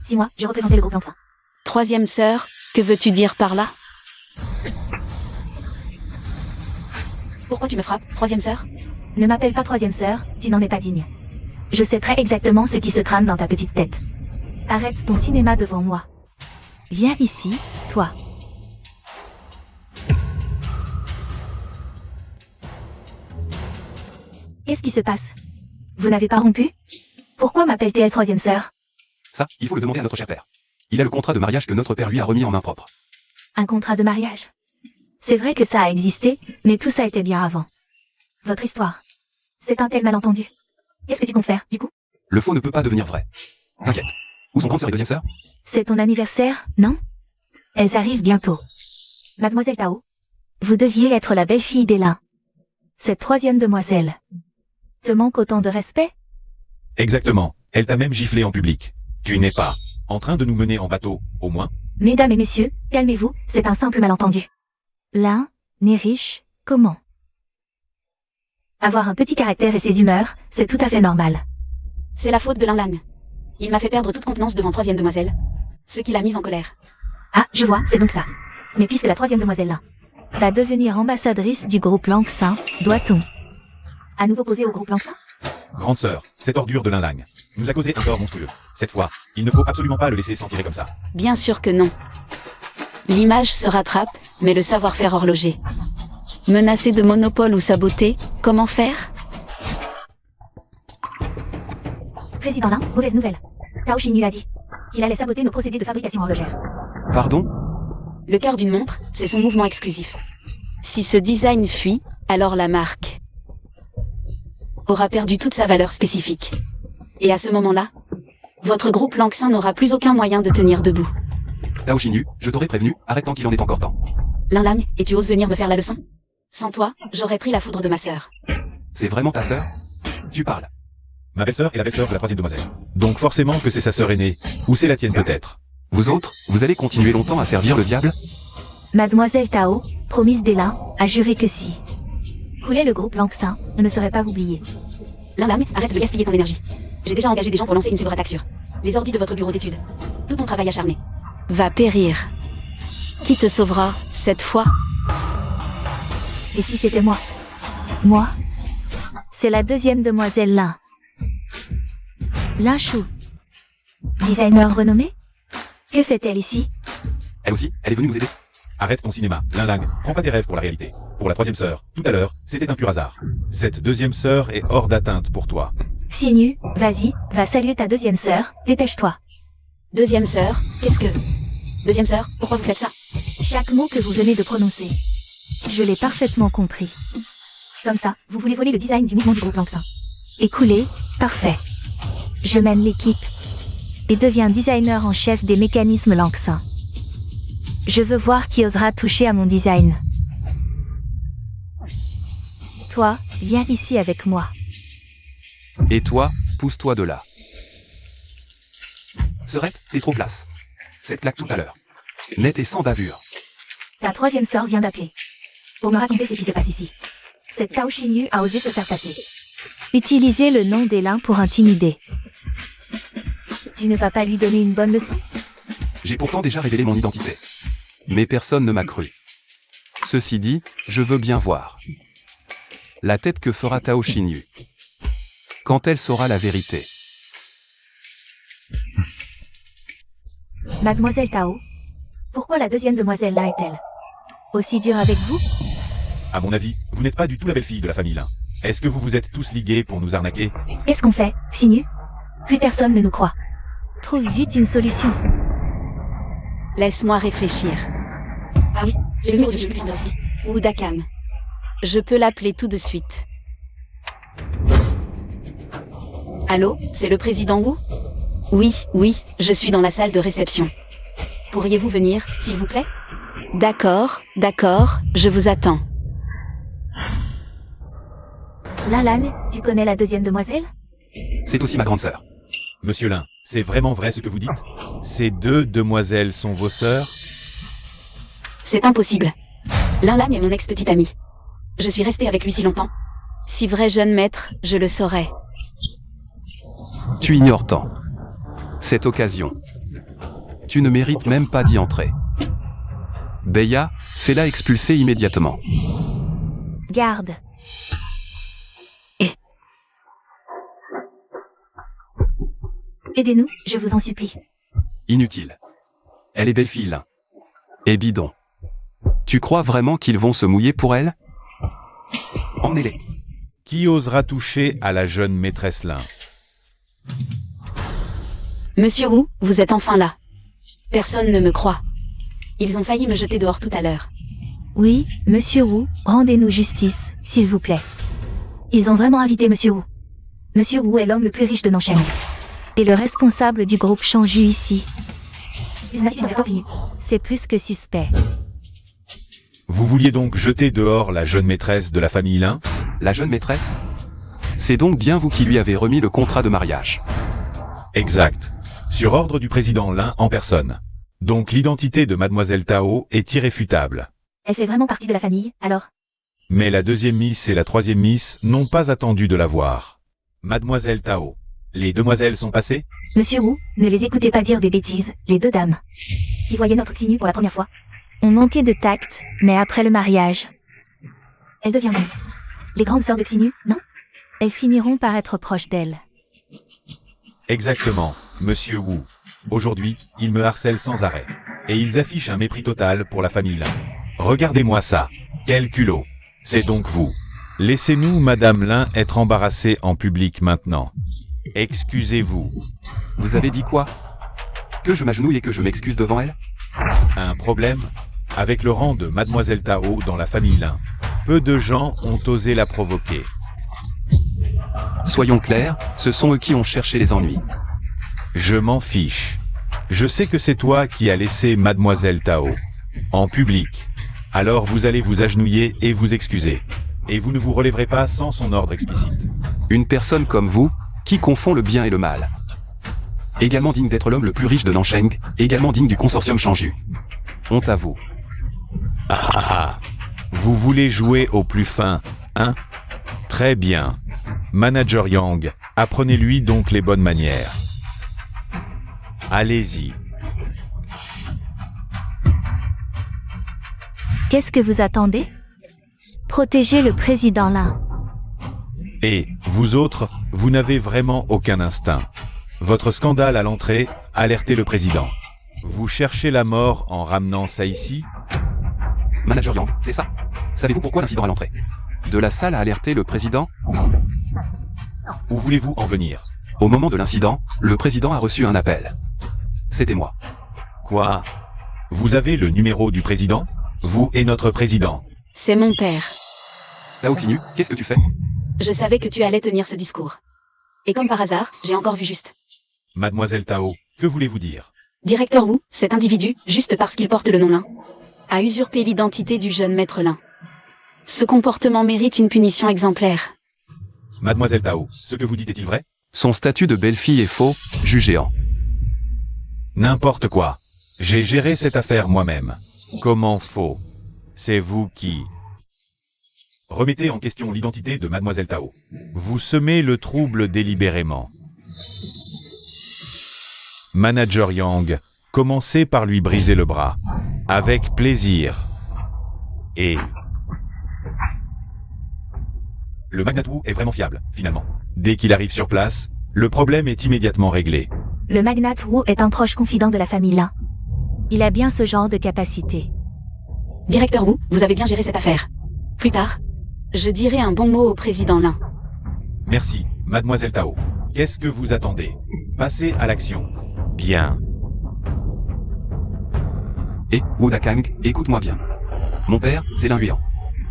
Si moi, je représentais le groupe Lanxin.
Troisième sœur, que veux-tu dire par là? Pourquoi tu me frappes, troisième sœur?
Ne m'appelle pas troisième sœur, tu n'en es pas digne. Je sais très exactement ce qui se trame dans ta petite tête. Arrête ton cinéma devant moi. Viens ici, toi. Qu'est-ce qui se passe? Vous n'avez pas rompu? Pourquoi m'appelle-t-elle troisième sœur?
Ça, il faut le demander à notre cher père. Il a le contrat de mariage que notre père lui a remis en main propre.
Un contrat de mariage? C'est vrai que ça a existé, mais tout ça était bien avant. Votre histoire. C'est un tel malentendu. Qu'est-ce que tu comptes faire, du coup?
Le faux ne peut pas devenir vrai. T'inquiète. Où sont grande sœur et deuxième sœur?
C'est ton anniversaire, non? Elles arrivent bientôt. Mademoiselle Tao, vous deviez être la belle-fille d'Elin. Cette troisième demoiselle te manque autant de respect?
Exactement. Elle t'a même giflé en public. Tu n'es pas en train de nous mener en bateau, au moins?
Mesdames et messieurs, calmez-vous, c'est un simple malentendu. L'un n'est riche, comment? Avoir un petit caractère et ses humeurs, c'est tout à fait normal.
C'est la faute de Lin Lang. Il m'a fait perdre toute contenance devant troisième demoiselle. Ce qui l'a mise en colère.
Ah, je vois, c'est donc ça. Mais puisque la troisième demoiselle là va devenir ambassadrice du groupe Lanxin, doit-on à nous opposer au groupe Lanxin?
Grande sœur, cette ordure de Lin Lang nous a causé un tort monstrueux. Cette fois, il ne faut absolument pas le laisser s'en tirer comme ça.
Bien sûr que non. L'image se rattrape, mais le savoir-faire horloger. Menacé de monopole ou saboté, comment faire?
Président Lin, mauvaise nouvelle. Tao Xinyu a dit qu'il allait saboter nos procédés de fabrication horlogère.
Pardon?
Le cœur d'une montre, c'est son mouvement exclusif. Si ce design fuit, alors la marque aura perdu toute sa valeur spécifique. Et à ce moment-là, votre groupe Lanxin n'aura plus aucun moyen de tenir debout.
Tao Xinyu, je t'aurais prévenu, arrête tant qu'il en est encore temps.
Lin Lang, et tu oses venir me faire la leçon? Sans toi, j'aurais pris la foudre de ma sœur.
C'est vraiment ta sœur? Tu parles.
Ma belle-sœur est la belle-sœur de la troisième demoiselle. Donc forcément que c'est sa sœur aînée. Ou c'est la tienne peut-être.
Vous autres, vous allez continuer longtemps à servir le diable?
Mademoiselle Tao, promise d'Elin, a juré que si couler le groupe Lanxin, on ne saurait pas oublier.
Lin Lang, arrête de gaspiller ton énergie. J'ai déjà engagé des gens pour lancer une cyberattaque sur les ordis de votre bureau d'études. Tout ton travail acharné va périr. Qui te sauvera, cette fois?
Et si c'était moi? Moi? C'est la deuxième demoiselle Lin. Lin Shu. Designer renommé? Que fait-elle ici?
Elle aussi, elle est venue nous aider.
Arrête ton cinéma, Lin Lang, prends pas tes rêves pour la réalité. Pour la troisième sœur, tout à l'heure, c'était un pur hasard. Cette deuxième sœur est hors d'atteinte pour toi.
Xinyu, vas-y, va saluer ta deuxième sœur, dépêche-toi.
Deuxième sœur, qu'est-ce que... Deuxième sœur, pourquoi vous faites ça?
Chaque mot que vous venez de prononcer, je l'ai parfaitement compris. Comme ça, vous voulez voler le design du mouvement du groupe Lanxin. Écoulé, parfait. Je mène l'équipe et deviens designer en chef des mécanismes Lanxin. Je veux voir qui osera toucher à mon design. Toi, viens ici avec moi.
Et toi, pousse-toi de là. Serette, t'es trop classe. Cette claque tout à l'heure. Net et sans bavure.
Ta troisième sœur vient d'appeler pour me raconter ce qui se passe ici. Cette Tao Xinyu a osé se faire passer. Utiliser le nom d'Elin pour intimider. Tu ne vas pas lui donner une bonne leçon?
J'ai pourtant déjà révélé mon identité. Mais personne ne m'a cru. Ceci dit, je veux bien voir la tête que fera Tao Xinyu quand elle saura la vérité.
Mademoiselle Tao, pourquoi la deuxième demoiselle là est-elle aussi dure avec vous?
À mon avis, vous n'êtes pas du tout la belle-fille de la famille Lin. Est-ce que vous vous êtes tous ligués pour nous arnaquer?
Qu'est-ce qu'on fait, Xinyu? Plus personne ne nous croit. Trouve vite une solution.
Laisse-moi réfléchir. Ah oui, j'ai le numéro du plus aussi. Ou Dakam. Je peux l'appeler tout de suite. Allô, c'est le président Wu? Oui, je suis dans la salle de réception. Pourriez-vous venir, s'il vous plaît? D'accord, je vous attends.
Lan, tu connais la deuxième demoiselle?
C'est aussi ma grande sœur.
Monsieur Lin, c'est vraiment vrai ce que vous dites? Ces deux demoiselles sont vos sœurs?
C'est impossible. Lan est mon ex-petit ami. Je suis restée avec lui si longtemps. Si vrai jeune maître, je le saurais.
Tu ignores tant cette occasion. Tu ne mérites même pas d'y entrer. Beya, fais-la expulser immédiatement.
Garde. Aidez-nous, je vous en supplie.
Inutile. Elle est belle fille, là. Et bidon. Tu crois vraiment qu'ils vont se mouiller pour elle? Emmenez-les.
Qui osera toucher à la jeune maîtresse Lin?
Monsieur Wu, vous êtes enfin là. Personne ne me croit. Ils ont failli me jeter dehors tout à l'heure.
Oui, Monsieur Wu, rendez-nous justice, s'il vous plaît. Ils ont vraiment invité Monsieur Wu. Monsieur Wu est l'homme le plus riche de Nancheng. Et le responsable du groupe Shangju ici. C'est plus que suspect.
Vous vouliez donc jeter dehors la jeune maîtresse de la famille Lin?
La jeune maîtresse? C'est donc bien vous qui lui avez remis le contrat de mariage.
Exact. Sur ordre du président Lin en personne. Donc l'identité de Mademoiselle Tao est irréfutable.
Elle fait vraiment partie de la famille, alors?
Mais la deuxième Miss et la troisième Miss n'ont pas attendu de la voir. Mademoiselle Tao, les demoiselles sont passées?
Monsieur Wu, ne les écoutez pas dire des bêtises, les deux dames qui voyaient notre Xinyu pour la première fois ont manqué de tact, mais après le mariage, elles deviendront les grandes sœurs de Xinyu, non? Elles finiront par être proches d'elle.
Exactement, Monsieur Wu. Aujourd'hui, ils me harcèlent sans arrêt. Et ils affichent un mépris total pour la famille Lin. Regardez-moi ça. Quel culot. C'est donc vous. Laissez-nous, Madame Lin, être embarrassée en public maintenant. Excusez-vous.
Vous avez dit quoi? Que je m'agenouille et que je m'excuse devant elle?
Un problème? Avec le rang de Mademoiselle Tao dans la famille Lin, peu de gens ont osé la provoquer.
Soyons clairs, ce sont eux qui ont cherché les ennuis.
Je m'en fiche. Je sais que c'est toi qui as laissé Mademoiselle Tao en public. Alors vous allez vous agenouiller et vous excuser. Et vous ne vous relèverez pas sans son ordre explicite.
Une personne comme vous, qui confond le bien et le mal. Également digne d'être l'homme le plus riche de Nancheng, également digne du consortium Shangju. Honte à vous.
Ah. Vous voulez jouer au plus fin, hein? Très bien. Manager Yang, apprenez-lui donc les bonnes manières. Allez-y.
Qu'est-ce que vous attendez? Protégez le président Lin.
Et, vous autres, vous n'avez vraiment aucun instinct. Votre scandale à l'entrée, alertez le président. Vous cherchez la mort en ramenant ça ici?
Manager Yang, c'est ça. Savez-vous pourquoi l'incident à l'entrée de la salle a alerté le président?
Où voulez-vous en venir?
Au moment de l'incident, le président a reçu un appel. C'était moi.
Quoi? Vous avez le numéro du président? Vous et notre président.
C'est mon père.
Tao Xinyu, qu'est-ce que tu fais?
Je savais que tu allais tenir ce discours. Et comme par hasard, j'ai encore vu juste.
Mademoiselle Tao, que voulez-vous dire?
Directeur Wu, cet individu, juste parce qu'il porte le nom Lin, a usurpé l'identité du jeune maître Lin. Ce comportement mérite une punition exemplaire.
Mademoiselle Tao, ce que vous dites est-il vrai?
Son statut de belle-fille est faux, jugé en.
N'importe quoi. J'ai géré cette affaire moi-même. Comment faux? C'est vous qui... Remettez en question l'identité de Mademoiselle Tao. Vous semez le trouble délibérément. Manager Yang, commencez par lui briser le bras. Avec plaisir. Et... Le magnat Wu est vraiment fiable, finalement. Dès qu'il arrive sur place, le problème est immédiatement réglé.
Le magnat Wu est un proche confident de la famille Lin. Il a bien ce genre de capacité.
Directeur Wu, vous avez bien géré cette affaire. Plus tard, je dirai un bon mot au président Lin.
Merci, Mademoiselle Tao. Qu'est-ce que vous attendez? Passez à l'action. Bien.
Et, Wu Dakang, écoute-moi bien. Mon père, c'est Lin Huian.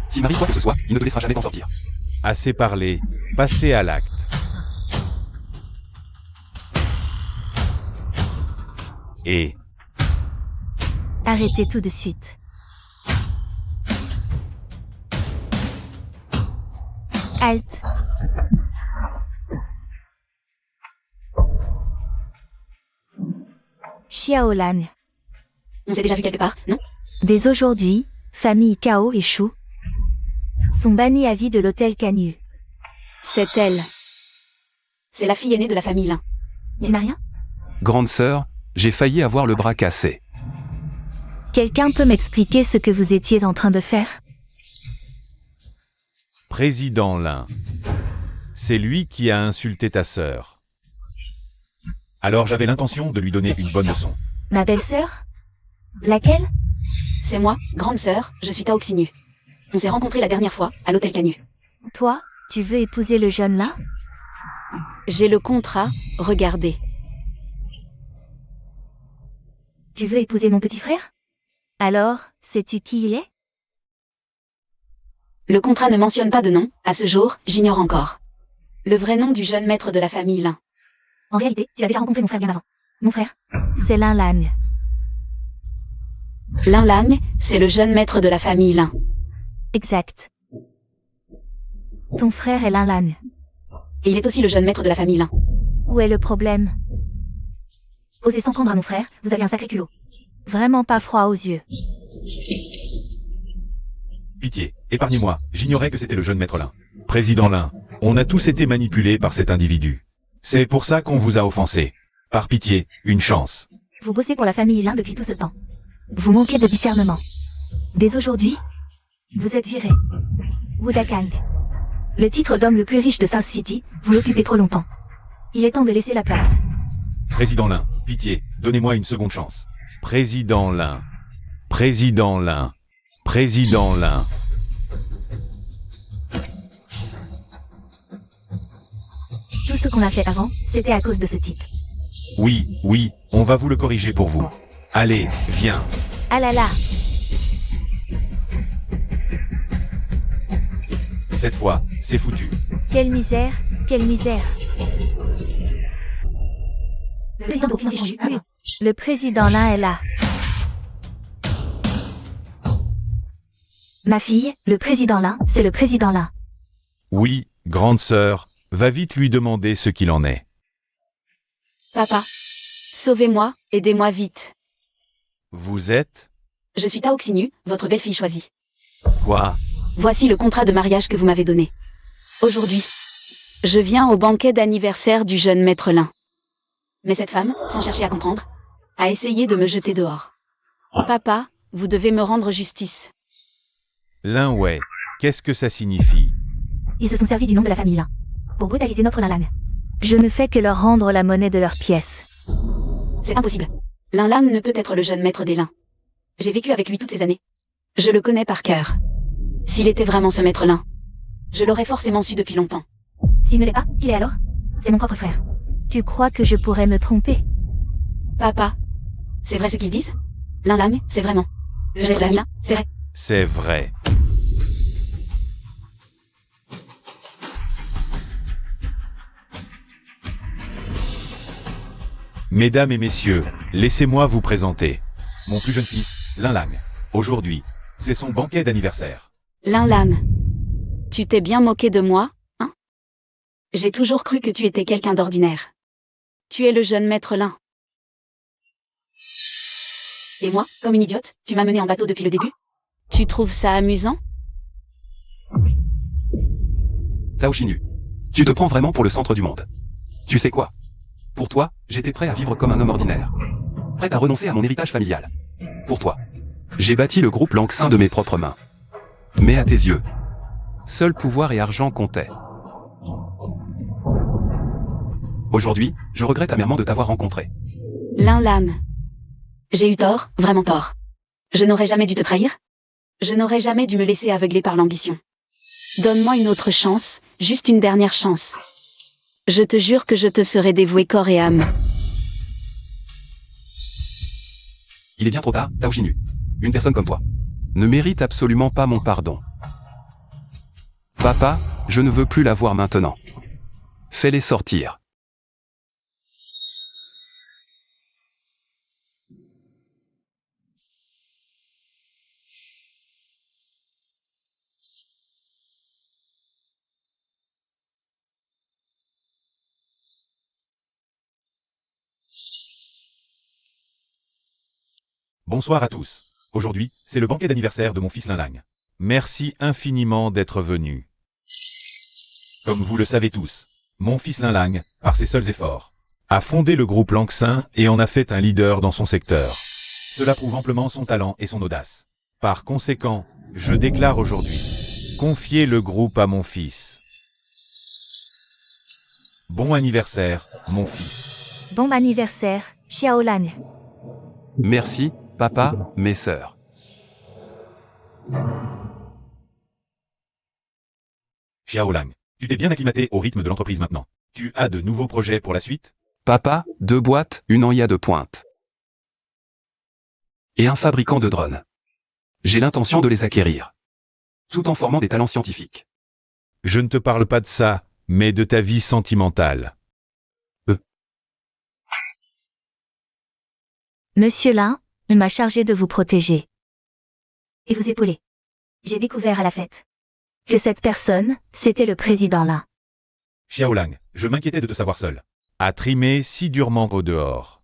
S'il m'arrive quoi que ce soit, il ne te laissera jamais t'en sortir.
Assez parlé, passez à l'acte. Et...
Arrêtez tout de suite. Halte. Xiaolan.
On s'est déjà vu quelque part, non?
Dès aujourd'hui, famille Cao et Shu sont bannis à vie de l'hôtel Canyu.
C'est elle. C'est la fille aînée de la famille Lin.
Tu n'as rien?
Grande sœur, j'ai failli avoir le bras cassé.
Quelqu'un peut m'expliquer ce que vous étiez en train de faire?
Président Lin. C'est lui qui a insulté ta sœur. Alors j'avais l'intention de lui donner une bonne leçon.
Ma belle-sœur? Laquelle?
C'est moi, grande sœur, je suis Tao Xinyu. On s'est rencontrés la dernière fois, à l'hôtel Canyu.
Toi, tu veux épouser le jeune là?
J'ai le contrat, regardez.
Tu veux épouser mon petit frère? Alors, sais-tu qui il est?
Le contrat ne mentionne pas de nom, à ce jour, j'ignore encore. Le vrai nom du jeune maître de la famille Lin.
En réalité, tu as déjà rencontré mon frère bien avant. Mon frère, c'est Lin Lang.
Lin Lang, c'est le jeune maître de la famille Lin.
Exact. Ton frère est Lin Lang.
Et il est aussi le jeune maître de la famille Lin.
Où est le problème? Osez s'en prendre à mon frère, vous avez un sacré culot. Vraiment pas froid aux yeux.
Pitié, épargnez-moi, j'ignorais que c'était le jeune maître Lin. Président Lin, on a tous été manipulés par cet individu. C'est pour ça qu'on vous a offensé. Par pitié, une chance.
Vous bossez pour la famille Lin depuis tout ce temps. Vous manquez de discernement. Dès aujourd'hui, vous êtes viré. Wu Dakang. Le titre d'homme le plus riche de South City, vous l'occupez trop longtemps. Il est temps de laisser la place.
Président Lin, pitié, donnez-moi une seconde chance. Président Lin. Président Lin. Président Lin.
Tout ce qu'on a fait avant, c'était à cause de ce type.
Oui, oui, on va vous le corriger pour vous. Allez, viens.
Ah là là.
Cette fois, c'est foutu.
Quelle misère, quelle misère. Le président de financier Jean-Ju. Oui. Le président Lin est là. Ma fille, le président Lin, c'est le président Lin.
Oui, grande sœur, va vite lui demander ce qu'il en est.
Papa, sauvez-moi, aidez-moi vite.
Vous êtes...
Je suis Tao Xinyu, votre belle-fille choisie.
Quoi?
Voici le contrat de mariage que vous m'avez donné. Aujourd'hui, je viens au banquet d'anniversaire du jeune maître Lin. Mais cette femme, sans chercher à comprendre, a essayé de me jeter dehors. Papa, vous devez me rendre justice.
Lin ouais, qu'est-ce que ça signifie?
Ils se sont servis du nom de la famille Lin pour brutaliser notre Lin Lang. Je ne fais que leur rendre la monnaie de leurs pièces.
C'est impossible. Lin Lang ne peut être le jeune maître des Lin. J'ai vécu avec lui toutes ces années. Je le connais par cœur. S'il était vraiment ce maître Lin, je l'aurais forcément su depuis longtemps.
S'il ne l'est pas, qui l'est alors? C'est mon propre frère. Tu crois que je pourrais me tromper?
Papa, c'est vrai ce qu'ils disent? Lin Lang, c'est vraiment. J'ai la Lin, c'est vrai.
C'est vrai. Mesdames et messieurs, laissez-moi vous présenter mon plus jeune fils, Lin Lang. Aujourd'hui, c'est son banquet d'anniversaire.
Lin Lang. Tu t'es bien moqué de moi, hein? J'ai toujours cru que tu étais quelqu'un d'ordinaire. Tu es le jeune maître Lin. Et moi, comme une idiote, tu m'as mené en bateau depuis le début? Tu trouves ça amusant?
Zhao Xinyu. Tu te prends vraiment pour le centre du monde. Tu sais quoi? Pour toi, j'étais prêt à vivre comme un homme ordinaire. Prêt à renoncer à mon héritage familial. Pour toi, j'ai bâti le groupe Langxin de mes propres mains. Mais à tes yeux, seul pouvoir et argent comptaient. Aujourd'hui, je regrette amèrement de t'avoir rencontré.
Lin Lang. J'ai eu tort, vraiment tort. Je n'aurais jamais dû te trahir. Je n'aurais jamais dû me laisser aveugler par l'ambition. Donne-moi une autre chance, juste une dernière chance. Je te jure que je te serai dévoué corps et âme.
Il est bien trop tard, Zhao Xinyu. Une personne comme toi ne mérite absolument pas mon pardon. Papa, je ne veux plus la voir maintenant. Fais-les sortir.
Bonsoir à tous. Aujourd'hui, c'est le banquet d'anniversaire de mon fils Lin Lang. Merci infiniment d'être venu. Comme vous le savez tous, mon fils Lin Lang, par ses seuls efforts, a fondé le groupe Langxin et en a fait un leader dans son secteur. Cela prouve amplement son talent et son audace. Par conséquent, je déclare aujourd'hui confier le groupe à mon fils. Bon anniversaire, mon fils.
Bon anniversaire, Xiao Lang.
Merci, papa, mes sœurs.
Xiao Lang, tu t'es bien acclimaté au rythme de l'entreprise maintenant. Tu as de nouveaux projets pour la suite?
Papa, 2 boîtes, une en IA de pointe. Et un fabricant de drones. J'ai l'intention de les acquérir. Tout en formant des talents scientifiques.
Je ne te parle pas de ça, mais de ta vie sentimentale.
Monsieur Lin, on m'a chargé de vous protéger. Et vous épauler. J'ai découvert à la fête que cette personne, c'était le président Lin.
Xiao Lang, je m'inquiétais de te savoir seul. À trimer si durement au dehors.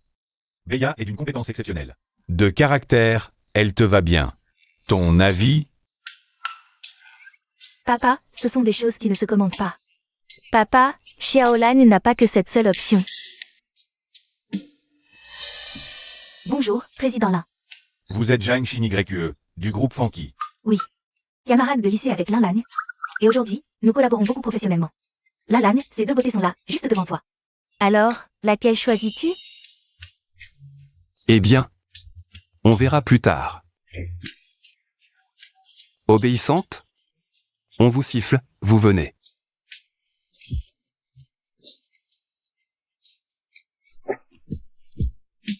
Beya est d'une compétence exceptionnelle. De caractère, elle te va bien. Ton avis?
Papa, ce sont des choses qui ne se commandent pas. Papa, Xiao Lang n'a pas que cette seule option. Bonjour, président Lin.
Vous êtes Zhang Xin YQE, du groupe Fanqi.
Oui. Camarade de lycée avec Lin Lang. Et aujourd'hui, nous collaborons beaucoup professionnellement. Lin Lang, ces 2 beautés sont là, juste devant toi. Alors, laquelle choisis-tu?
Eh bien, on verra plus tard. Obéissante? On vous siffle, vous venez.